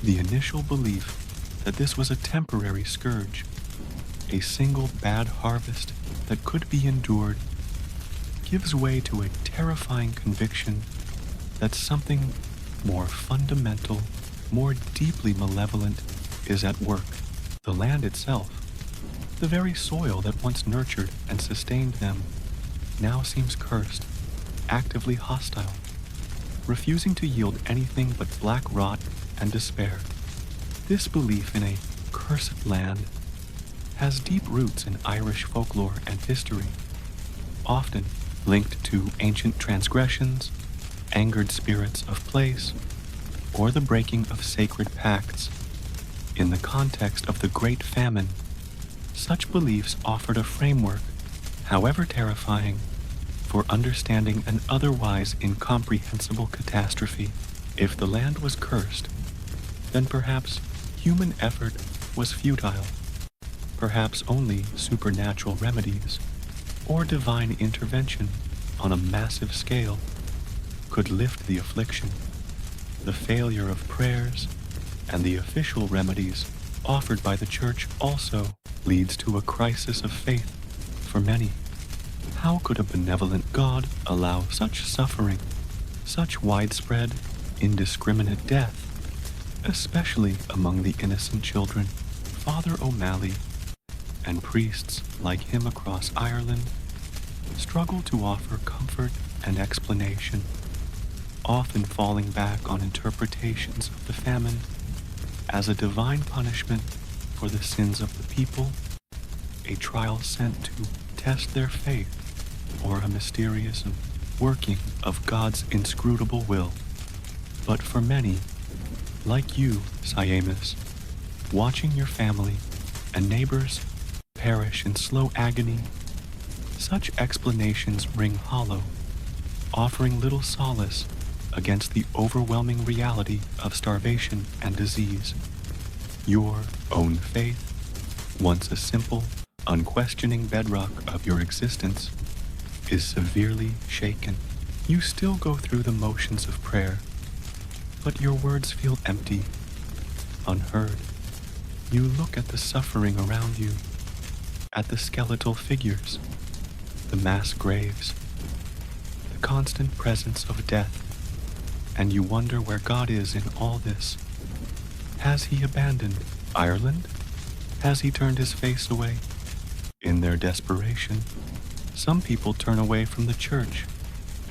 The initial belief that this was a temporary scourge, a single bad harvest that could be endured, gives way to a terrifying conviction that something more fundamental, more deeply malevolent is at work. The land itself, the very soil that once nurtured and sustained them, now seems cursed, actively hostile, refusing to yield anything but black rot and despair. This belief in a cursed land has deep roots in Irish folklore and history, often linked to ancient transgressions, angered spirits of place, or the breaking of sacred pacts. In the context of the Great Famine, such beliefs offered a framework, however terrifying, for understanding an otherwise incomprehensible catastrophe. If the land was cursed, then perhaps human effort was futile. Perhaps only supernatural remedies or divine intervention on a massive scale could lift the affliction. The failure of prayers and the official remedies offered by the church also leads to a crisis of faith for many. How could a benevolent God allow such suffering, such widespread, indiscriminate death, especially among the innocent children? Father O'Malley and priests like him across Ireland struggle to offer comfort and explanation, often falling back on interpretations of the famine as a divine punishment for the sins of the people, a trial sent to test their faith, or a mysterious working of God's inscrutable will. But for many, like you, Siamus, watching your family and neighbors perish in slow agony, such explanations ring hollow, offering little solace against the overwhelming reality of starvation and disease. Your own faith, once a simple, unquestioning bedrock of your existence, is severely shaken. You still go through the motions of prayer, but your words feel empty, unheard. You look at the suffering around you, at the skeletal figures, the mass graves, the constant presence of death, and you wonder where God is in all this. Has he abandoned Ireland? Has he turned his face away? In their desperation, some people turn away from the church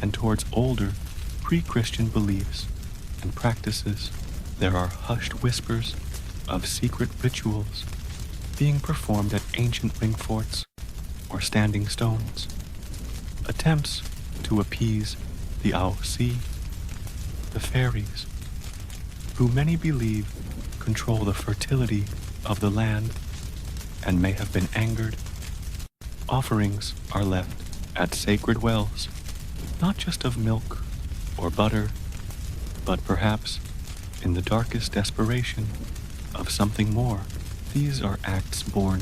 and towards older, pre-Christian beliefs and practices. There are hushed whispers of secret rituals being performed at ancient ring forts or standing stones, attempts to appease the Aosi, the fairies, who many believe control the fertility of the land and may have been angered. Offerings are left at sacred wells, not just of milk or butter, but perhaps, in the darkest desperation, of something more. These are acts born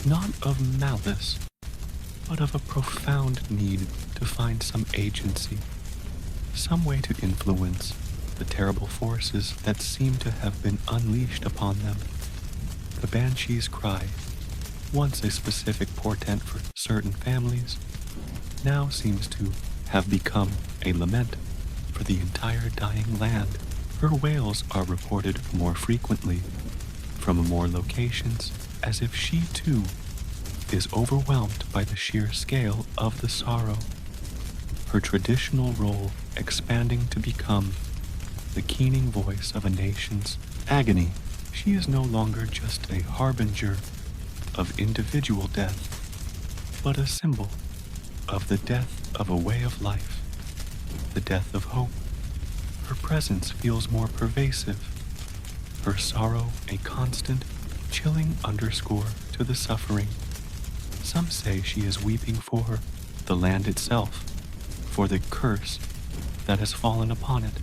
not of malice, but of a profound need to find some agency, some way to influence the terrible forces that seem to have been unleashed upon them. The Banshee's cry, once a specific portent for certain families, now seems to have become a lament for the entire dying land. Her wails are reported more frequently from more locations, as if she too is overwhelmed by the sheer scale of the sorrow. Her traditional role expanding to become the keening voice of a nation's agony. She is no longer just a harbinger of individual death, but a symbol of the death of a way of life. the death of hope. Her presence feels more pervasive, her sorrow a constant, chilling underscore to the suffering. Some say she is weeping for the land itself, for the curse that has fallen upon it.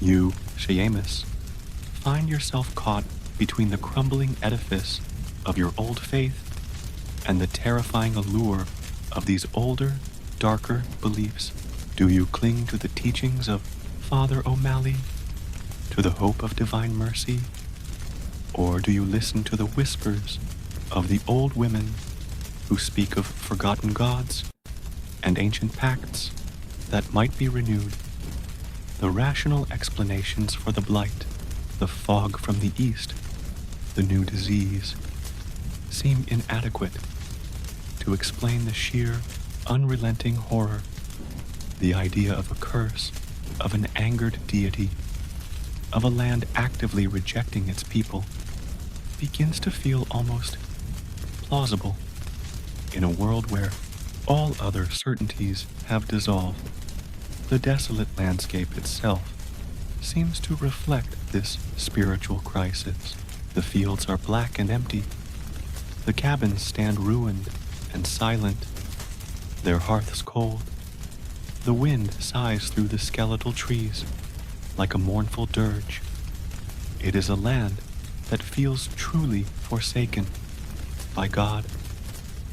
You, Seamus, find yourself caught between the crumbling edifice of your old faith and the terrifying allure of these older, darker beliefs. Do you cling to the teachings of Father O'Malley, to the hope of divine mercy, or do you listen to the whispers of the old women who speak of forgotten gods and ancient pacts that might be renewed? The rational explanations for the blight, the fog from the east, the new disease, seem inadequate to explain the sheer, unrelenting horror, the idea of a curse, of an angered deity, of a land actively rejecting its people, begins to feel almost plausible in a world where all other certainties have dissolved. The desolate landscape itself seems to reflect this spiritual crisis. The fields are black and empty. The cabins stand ruined and silent, their hearths cold. The wind sighs through the skeletal trees like a mournful dirge. It is a land that feels truly forsaken by God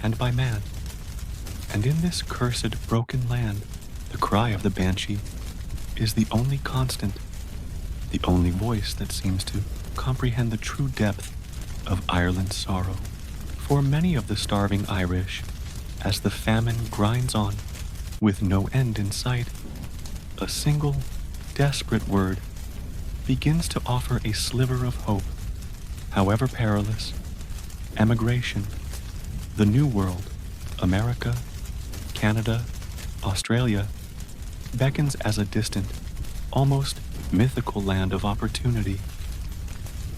and by man. And in this cursed, broken land, the cry of the Banshee is the only constant, the only voice that seems to comprehend the true depth of Ireland's sorrow. For many of the starving Irish, as the famine grinds on with no end in sight, a single, desperate word begins to offer a sliver of hope, however perilous: emigration. The New World, America, Canada, Australia, beckons as a distant, almost mythical land of opportunity,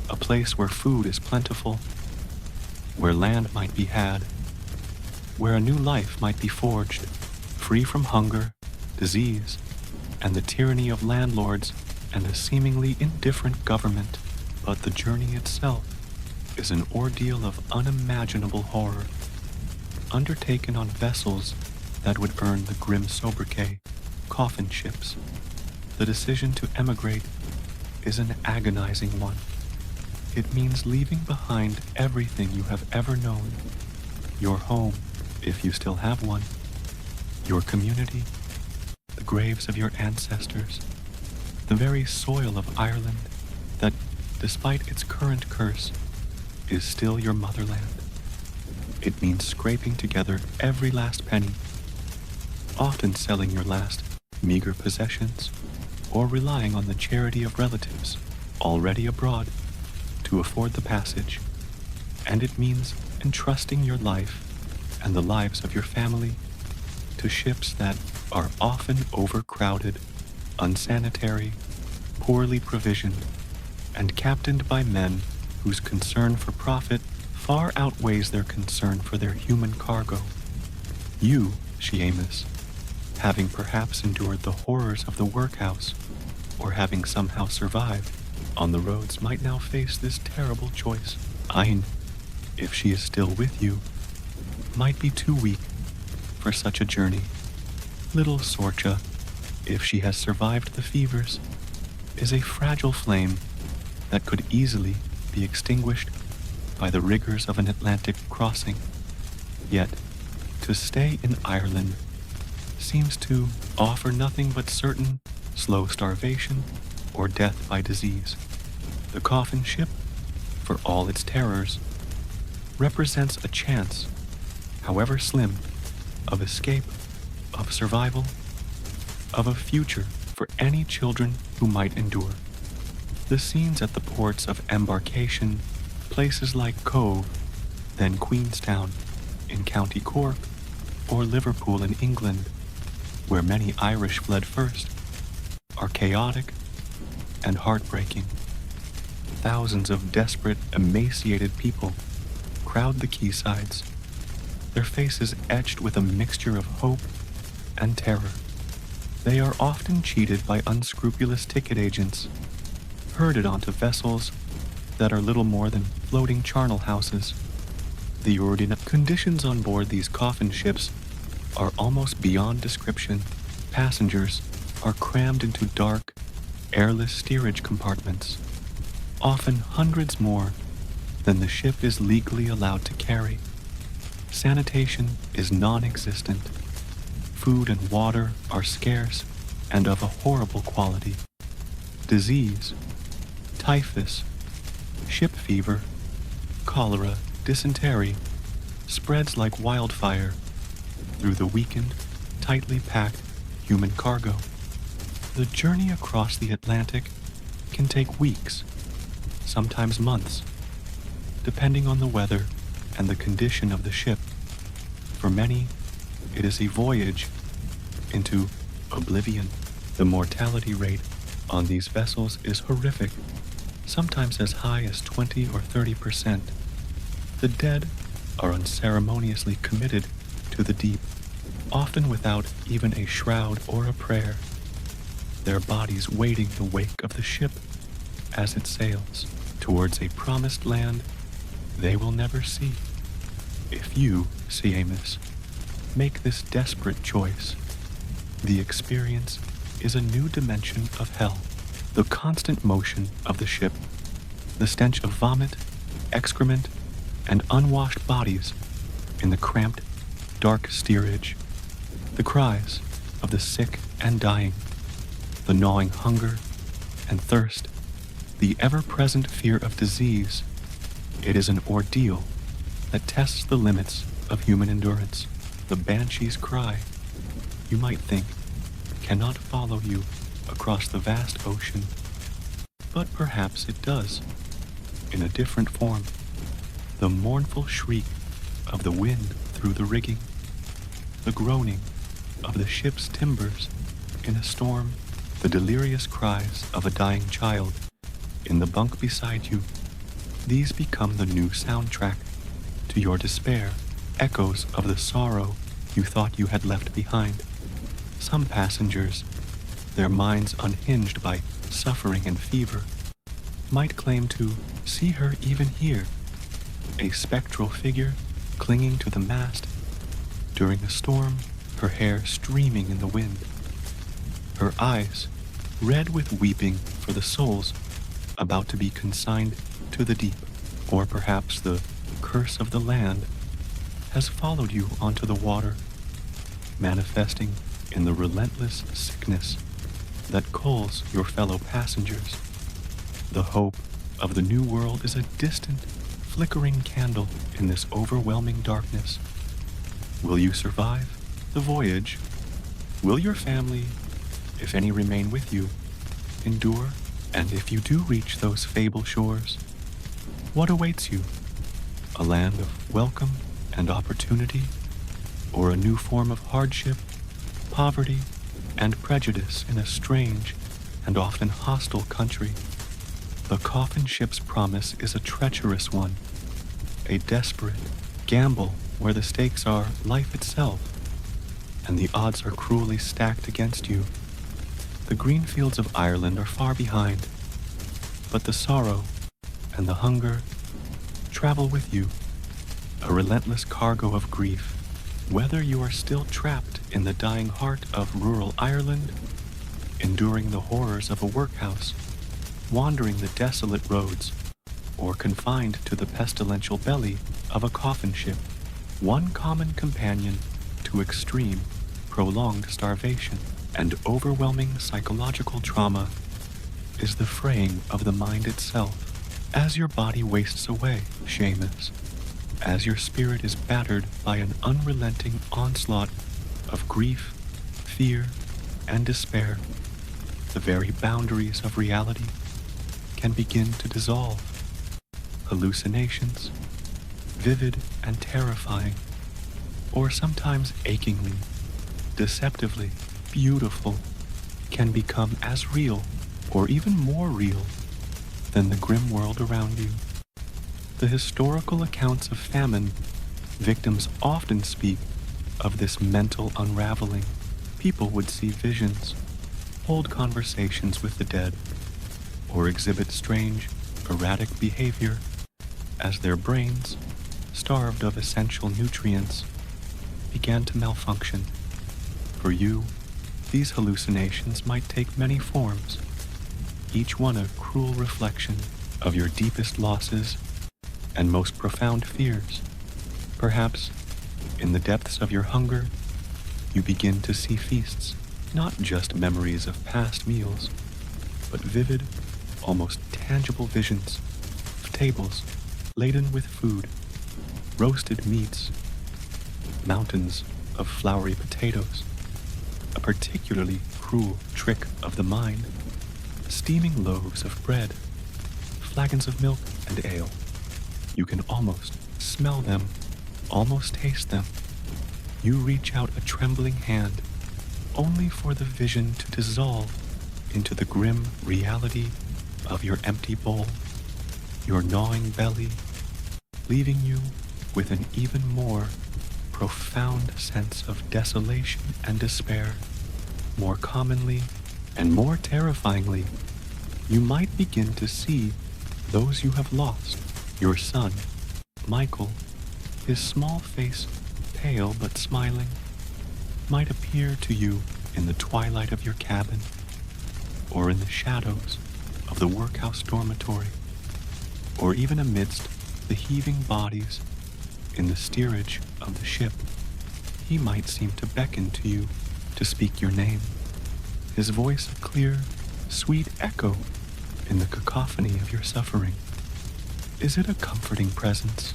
a place where food is plentiful, where land might be had, where a new life might be forged, free from hunger, disease, and the tyranny of landlords and a seemingly indifferent government. But the journey itself is an ordeal of unimaginable horror, undertaken on vessels that would earn the grim sobriquet coffin ships. The decision to emigrate is an agonizing one. It means leaving behind everything you have ever known: your home, if you still have one, your community, the graves of your ancestors, the very soil of Ireland that, despite its current curse, is still your motherland. It means scraping together every last penny, often selling your last meager possessions, or relying on the charity of relatives already abroad to afford the passage. And it means entrusting your life and the lives of your family to ships that are often overcrowded, unsanitary, poorly provisioned, and captained by men whose concern for profit far outweighs their concern for their human cargo. You, Seamus, having perhaps endured the horrors of the workhouse, or having somehow survived on the roads, might now face this terrible choice. Ain, if she is still with you, might be too weak for such a journey. Little Sorcha, if she has survived the fevers, is a fragile flame that could easily be extinguished by the rigors of an Atlantic crossing. Yet, to stay in Ireland seems to offer nothing but certain slow starvation or death by disease. The coffin ship, for all its terrors, represents a chance, however slim, of escape, of survival, of a future for any children who might endure. The scenes at the ports of embarkation, places like Cove, then Queenstown in County Cork, or Liverpool in England, where many Irish fled first, are chaotic and heartbreaking. Thousands of desperate, emaciated people crowd the quaysides, their faces etched with a mixture of hope and terror. They are often cheated by unscrupulous ticket agents, herded onto vessels that are little more than floating charnel houses. The conditions on board these coffin ships are almost beyond description. Passengers are crammed into dark, airless steerage compartments, often hundreds more than the ship is legally allowed to carry. Sanitation is non-existent. Food and water are scarce and of a horrible quality. Disease, typhus, ship fever, cholera, dysentery spreads like wildfire through the weakened, tightly packed human cargo. The journey across the Atlantic can take weeks, sometimes months, depending on the weather and the condition of the ship. For many, it is a voyage into oblivion. The mortality rate on these vessels is horrific, sometimes as high as 20 or 30%. The dead are unceremoniously committed to the deep, often without even a shroud or a prayer, their bodies waiting the wake of the ship as it sails towards a promised land they will never see. If you, Siamus, make this desperate choice, the experience is a new dimension of hell. The constant motion of the ship, the stench of vomit, excrement, and unwashed bodies in the cramped, dark steerage, the cries of the sick and dying, the gnawing hunger and thirst, the ever-present fear of disease. It is an ordeal that tests the limits of human endurance. The Banshee's cry, you might think, cannot follow you across the vast ocean, but perhaps it does, in a different form. The mournful shriek of the wind through the rigging, the groaning of the ship's timbers in a storm, the delirious cries of a dying child in the bunk beside you. These become the new soundtrack to your despair, echoes of the sorrow you thought you had left behind. Some passengers, their minds unhinged by suffering and fever, might claim to see her even here, a spectral figure clinging to the mast during a storm, her hair streaming in the wind, her eyes red with weeping for the souls about to be consigned to the deep. Or perhaps the curse of the land has followed you onto the water, manifesting in the relentless sickness that culls your fellow passengers. The hope of the new world is a distant, flickering candle in this overwhelming darkness. Will you survive the voyage? Will your family, if any remain with you, endure? And if you do reach those fabled shores, what awaits you? A land of welcome and opportunity, or a new form of hardship, poverty, and prejudice in a strange and often hostile country? The coffin ship's promise is a treacherous one, a desperate gamble where the stakes are life itself, and the odds are cruelly stacked against you. The green fields of Ireland are far behind, but the sorrow and the hunger travel with you, a relentless cargo of grief. Whether you are still trapped in the dying heart of rural Ireland, enduring the horrors of a workhouse, wandering the desolate roads, or confined to the pestilential belly of a coffin ship, one common companion to extreme, prolonged starvation and overwhelming psychological trauma is the fraying of the mind itself. As your body wastes away, Seamus, as your spirit is battered by an unrelenting onslaught of grief, fear, and despair, the very boundaries of reality can begin to dissolve. Hallucinations, vivid and terrifying, or sometimes achingly, deceptively beautiful, can become as real or even more real than the grim world around you. The historical accounts of famine, victims often speak of this mental unraveling, People would see visions, hold conversations with the dead, or exhibit strange, erratic behavior as their brains, starved of essential nutrients, began to malfunction. For you, these hallucinations might take many forms, each one a cruel reflection of your deepest losses and most profound fears. Perhaps, in the depths of your hunger, you begin to see feasts, not just memories of past meals, but vivid, almost tangible visions of tables laden with food, roasted meats, mountains of floury potatoes, a particularly cruel trick of the mind, steaming loaves of bread, flagons of milk and ale. You can almost smell them, almost taste them. You reach out a trembling hand, only for the vision to dissolve into the grim reality of your empty bowl, your gnawing belly, leaving you with an even more profound sense of desolation and despair. More commonly, and more terrifyingly, you might begin to see those you have lost. Your son, Michael, his small face pale but smiling, might appear to you in the twilight of your cabin, or in the shadows of the workhouse dormitory, or even amidst the heaving bodies in the steerage of the ship. He might seem to beckon to you to speak your name, his voice a clear, sweet echo in the cacophony of your suffering. Is it a comforting presence,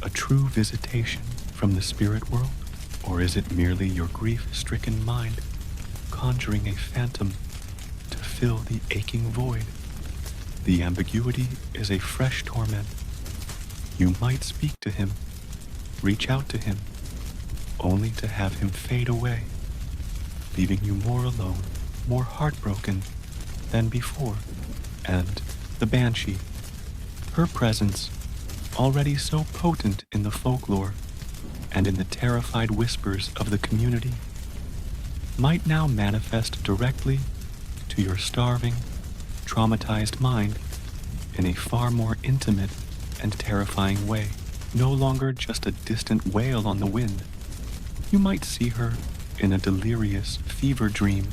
a true visitation from the spirit world, or is it merely your grief-stricken mind conjuring a phantom to fill the aching void? The ambiguity is a fresh torment. You might speak to him, reach out to him, only to have him fade away, leaving you more alone, more heartbroken than before. And the Banshee, her presence, already so potent in the folklore and in the terrified whispers of the community, might now manifest directly to your starving, traumatized mind in a far more intimate and terrifying way. No longer just a distant wail on the wind. You might see her in a delirious fever dream,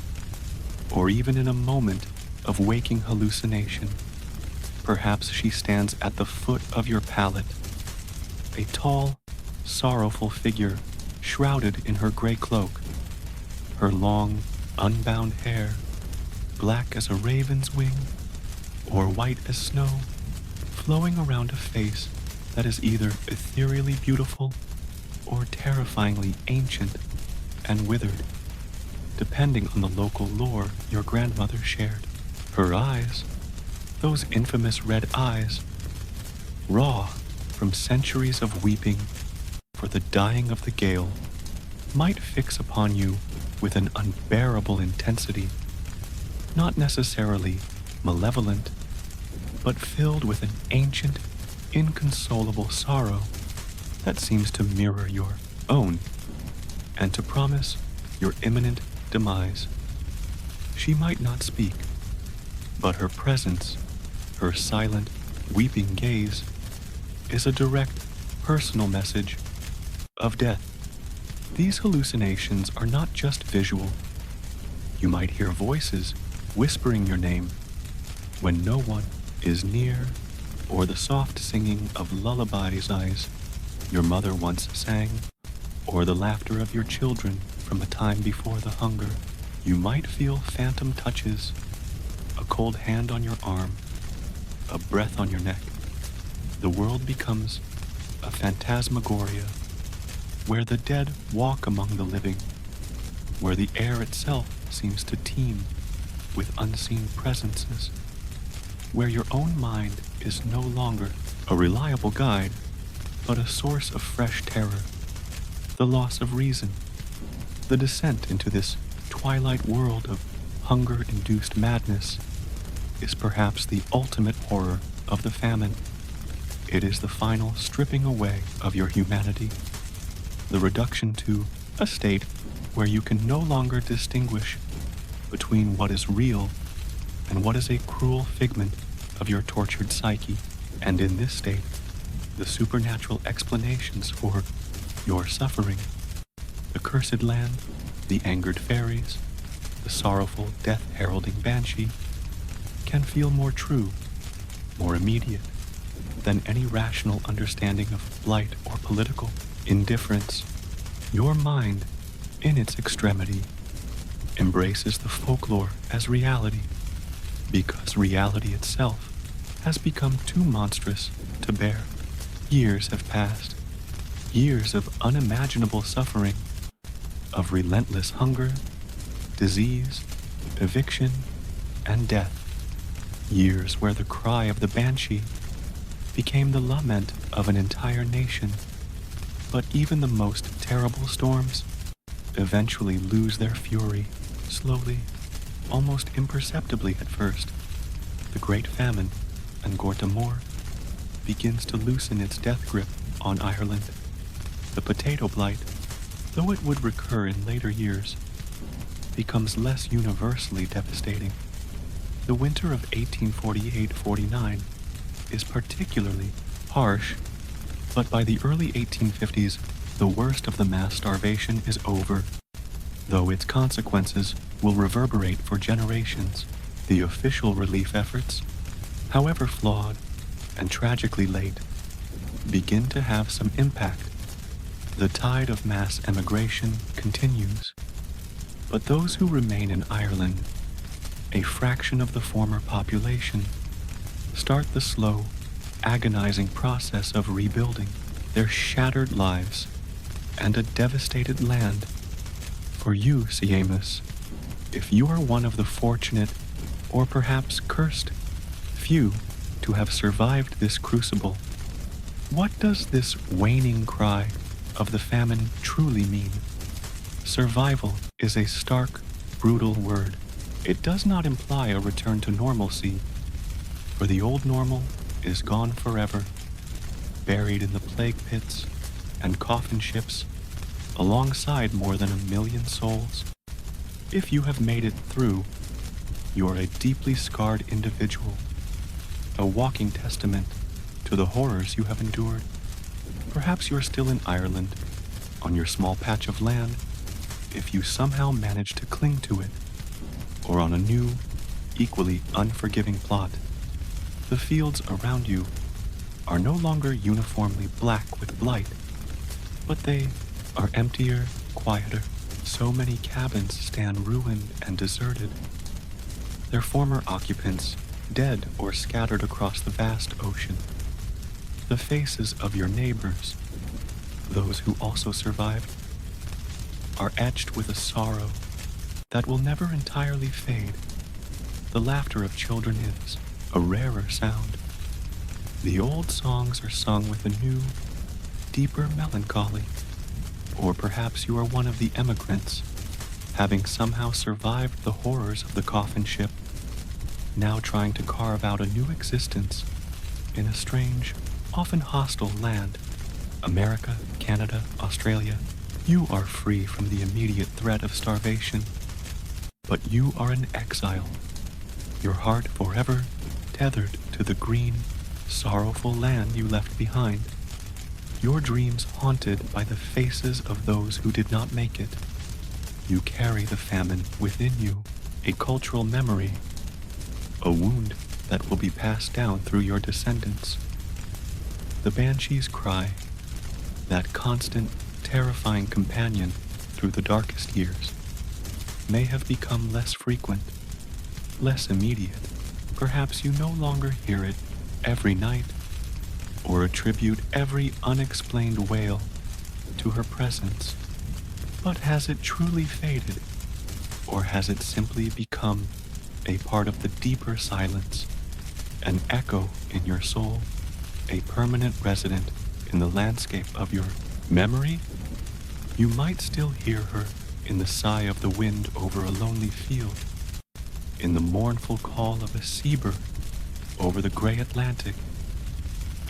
or even in a moment of waking hallucination. Perhaps she stands at the foot of your pallet, a tall, sorrowful figure shrouded in her gray cloak, her long, unbound hair black as a raven's wing or white as snow, flowing around a face that is either ethereally beautiful or terrifyingly ancient and withered, depending on the local lore your grandmother shared. Her eyes, those infamous red eyes, raw from centuries of weeping for the dying of the gale, might fix upon you with an unbearable intensity, not necessarily malevolent, but filled with an ancient, inconsolable sorrow that seems to mirror your own and to promise your imminent demise. She might not speak, but her presence, her silent, weeping gaze, is a direct, personal message of death. These hallucinations are not just visual. You might hear voices whispering your name when no one is near, or the soft singing of lullabies your mother once sang, or the laughter of your children from a time before the hunger. You might feel phantom touches, a cold hand on your arm, a breath on your neck. The world becomes a phantasmagoria, where the dead walk among the living, where the air itself seems to teem with unseen presences, where your own mind is no longer a reliable guide, but a source of fresh terror. The loss of reason, the descent into this twilight world of hunger-induced madness, is perhaps the ultimate horror of the famine. It is the final stripping away of your humanity, the reduction to a state where you can no longer distinguish between what is real and what is a cruel figment of your tortured psyche. And in this state, the supernatural explanations for your suffering, the cursed land, the angered fairies, the sorrowful death-heralding banshee, can feel more true, more immediate, than any rational understanding of blight or political indifference. Your mind, in its extremity, embraces the folklore as reality, because reality itself has become too monstrous to bear. Years have passed, years of unimaginable suffering, of relentless hunger, disease, eviction, and death. Years where the cry of the banshee became the lament of an entire nation. But even the most terrible storms eventually lose their fury, slowly, almost imperceptibly at first. The Great Famine and Gortamor begins to loosen its death grip on Ireland. The potato blight, though it would recur in later years, becomes less universally devastating. The winter of 1848-49 is particularly harsh, but by the early 1850s, the worst of the mass starvation is over, though its consequences will reverberate for generations. The official relief efforts, however flawed and tragically late, begin to have some impact. The tide of mass emigration continues, but those who remain in Ireland, a fraction of the former population, start the slow, agonizing process of rebuilding their shattered lives and a devastated land. For you, Siamus, if you are one of the fortunate, or perhaps cursed, few to have survived this crucible, what does this waning cry of the famine truly mean? Survival is a stark, brutal word. It does not imply a return to normalcy, for the old normal is gone forever, buried in the plague pits and coffin ships, alongside more than 1 million souls. If you have made it through, you are a deeply scarred individual, a walking testament to the horrors you have endured. Perhaps you are still in Ireland, on your small patch of land, if you somehow manage to cling to it, or on a new, equally unforgiving plot. The fields around you are no longer uniformly black with blight, but they are emptier, quieter. So many cabins stand ruined and deserted, their former occupants dead or scattered across the vast ocean. The faces of your neighbors, those who also survived, are etched with a sorrow that will never entirely fade. The laughter of children is a rarer sound. The old songs are sung with a new, deeper melancholy. Or perhaps you are one of the emigrants, having somehow survived the horrors of the coffin ship, now trying to carve out a new existence in a strange, often hostile land. America, Canada, Australia, you are free from the immediate threat of starvation, but you are an exile, your heart forever tethered to the green, sorrowful land you left behind. Your dreams haunted by the faces of those who did not make it. You carry the famine within you, a cultural memory, a wound that will be passed down through your descendants. The banshee's cry, that constant, terrifying companion through the darkest years, may have become less frequent, less immediate. Perhaps you no longer hear it every night, or attribute every unexplained wail to her presence. But has it truly faded, or has it simply become a part of the deeper silence, an echo in your soul, a permanent resident in the landscape of your memory? You might still hear her in the sigh of the wind over a lonely field, in the mournful call of a seabird over the gray Atlantic,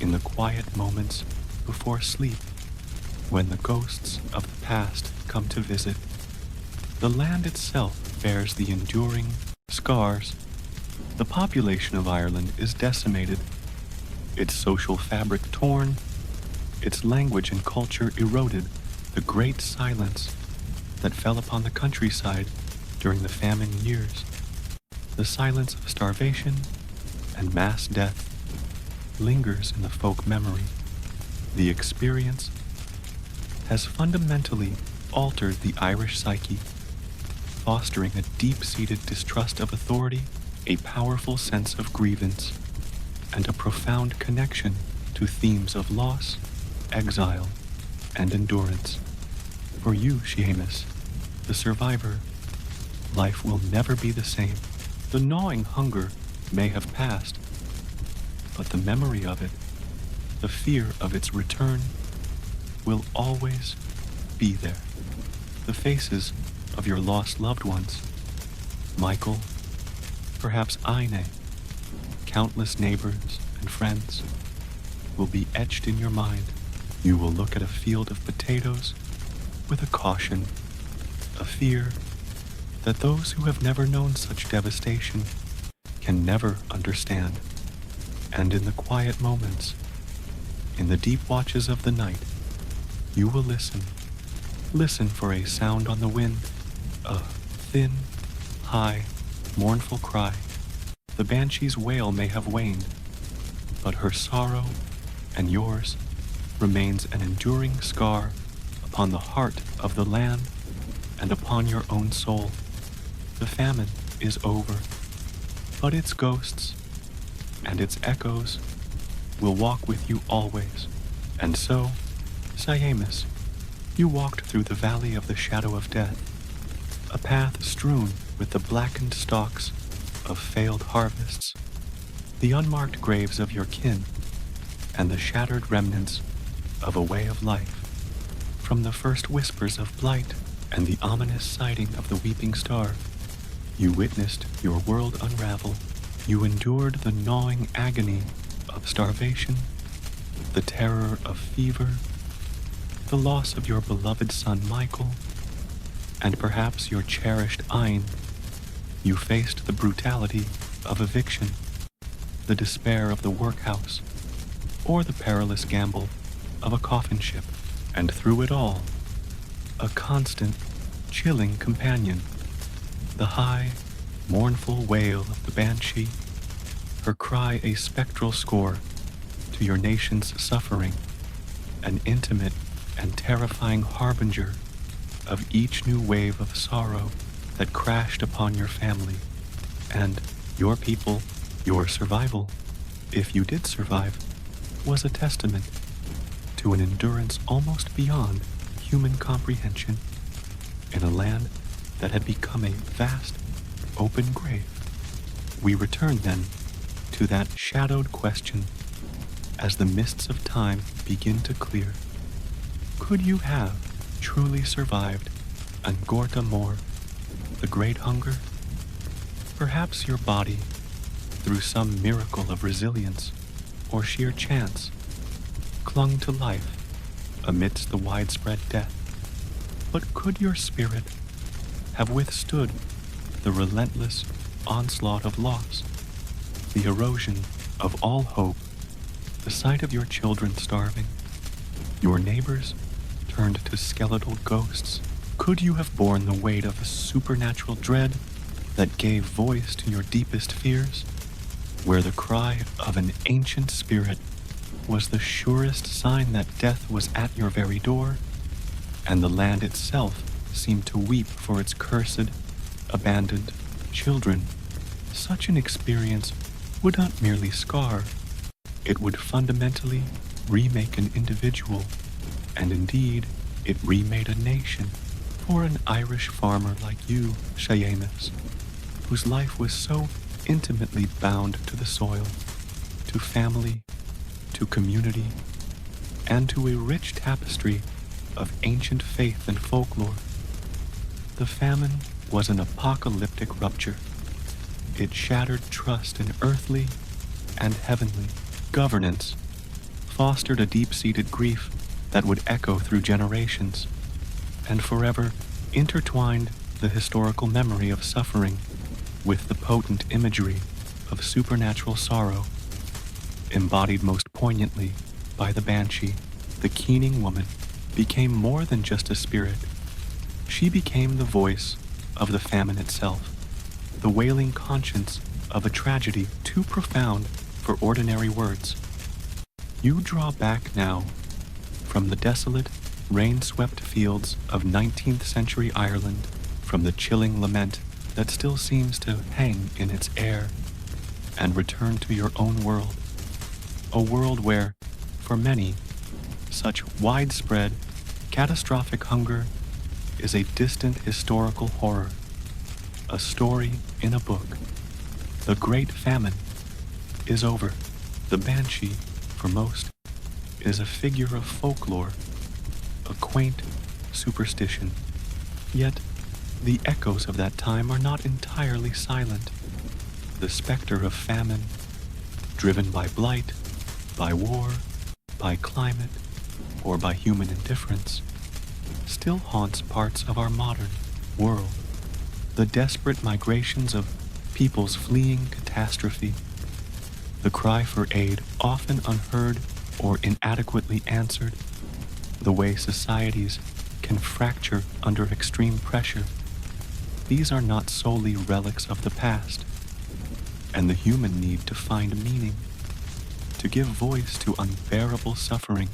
in the quiet moments before sleep, when the ghosts of the past come to visit. The land itself bears the enduring scars. The population of Ireland is decimated, its social fabric torn, its language and culture eroded. The great silence that fell upon the countryside during the famine years, the silence of starvation and mass death, lingers in the folk memory. The experience has fundamentally altered the Irish psyche, fostering a deep-seated distrust of authority, a powerful sense of grievance, and a profound connection to themes of loss, exile, and endurance. For you, Seamus, the survivor, life will never be the same. The gnawing hunger may have passed, but the memory of it, the fear of its return, will always be there. The faces of your lost loved ones, Michael, perhaps Ine, countless neighbors and friends, will be etched in your mind. You will look at a field of potatoes with a caution, a fear that those who have never known such devastation can never understand. And in the quiet moments, in the deep watches of the night, you will listen. Listen for a sound on the wind, a thin, high, mournful cry. The Banshee's wail may have waned, but her sorrow and yours remains an enduring scar upon the heart of the land and upon your own soul. The famine is over, but its ghosts and its echoes will walk with you always. And so, Seamus, you walked through the valley of the shadow of death, a path strewn with the blackened stalks of failed harvests, the unmarked graves of your kin, and the shattered remnants of a way of life. From the first whispers of blight and the ominous sighting of the weeping star, you witnessed your world unravel. You endured the gnawing agony of starvation, the terror of fever, the loss of your beloved son Michael, and perhaps your cherished Ein. You faced the brutality of eviction, the despair of the workhouse, or the perilous gamble of a coffin ship. And through it all, a constant, chilling companion, the high, mournful wail of the Banshee, her cry a spectral score to your nation's suffering, an intimate and terrifying harbinger of each new wave of sorrow that crashed upon your family and your people. Your survival, if you did survive, was a testament to an endurance almost beyond human comprehension in a land that had become a vast, open grave. We return then to that shadowed question as the mists of time begin to clear. Could you have truly survived Angorta Mor, the great hunger? Perhaps your body, through some miracle of resilience or sheer chance, clung to life amidst the widespread death. But could your spirit have withstood the relentless onslaught of loss, the erosion of all hope, the sight of your children starving, your neighbors turned to skeletal ghosts? Could you have borne the weight of a supernatural dread that gave voice to your deepest fears, where the cry of an ancient spirit was the surest sign that death was at your very door, and the land itself seemed to weep for its cursed, abandoned children? Such an experience would not merely scar, it would fundamentally remake an individual, and indeed, it remade a nation. For an Irish farmer like you, Seamus, whose life was so intimately bound to the soil, to family, to community, and to a rich tapestry of ancient faith and folklore, the famine was an apocalyptic rupture. It shattered trust in earthly and heavenly governance, fostered a deep-seated grief that would echo through generations, and forever intertwined the historical memory of suffering with the potent imagery of supernatural sorrow, embodied most poignantly by the Banshee. The keening woman became more than just a spirit. She became the voice of the famine itself, the wailing conscience of a tragedy too profound for ordinary words. You draw back now from the desolate, rain-swept fields of 19th century Ireland, from the chilling lament that still seems to hang in its air, and return to your own world, a world where, for many, such widespread, catastrophic hunger is a distant historical horror, a story in a book. The Great Famine is over. The Banshee, for most, is a figure of folklore, a quaint superstition. Yet, the echoes of that time are not entirely silent. The specter of famine, driven by blight, by war, by climate, or by human indifference, still haunts parts of our modern world. The desperate migrations of peoples fleeing catastrophe, the cry for aid often unheard or inadequately answered, the way societies can fracture under extreme pressure, these are not solely relics of the past, and the human need to find meaning, to give voice to unbearable suffering,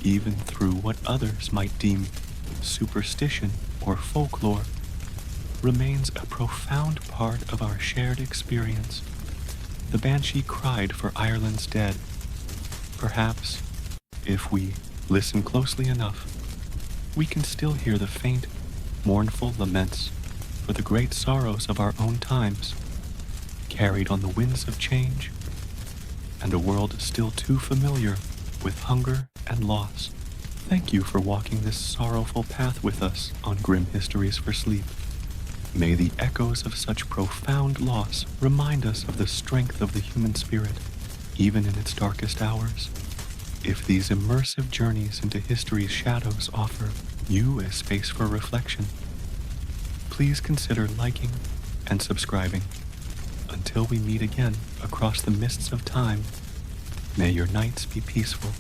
even through what others might deem superstition or folklore, remains a profound part of our shared experience. The Banshee cried for Ireland's dead. Perhaps, if we listen closely enough, we can still hear the faint, mournful laments for the great sorrows of our own times, carried on the winds of change, and a world still too familiar with hunger and loss. Thank you for walking this sorrowful path with us on Grim Histories for Sleep. May the echoes of such profound loss remind us of the strength of the human spirit, even in its darkest hours. If these immersive journeys into history's shadows offer you a space for reflection, please consider liking and subscribing. Until we meet again across the mists of time, may your nights be peaceful.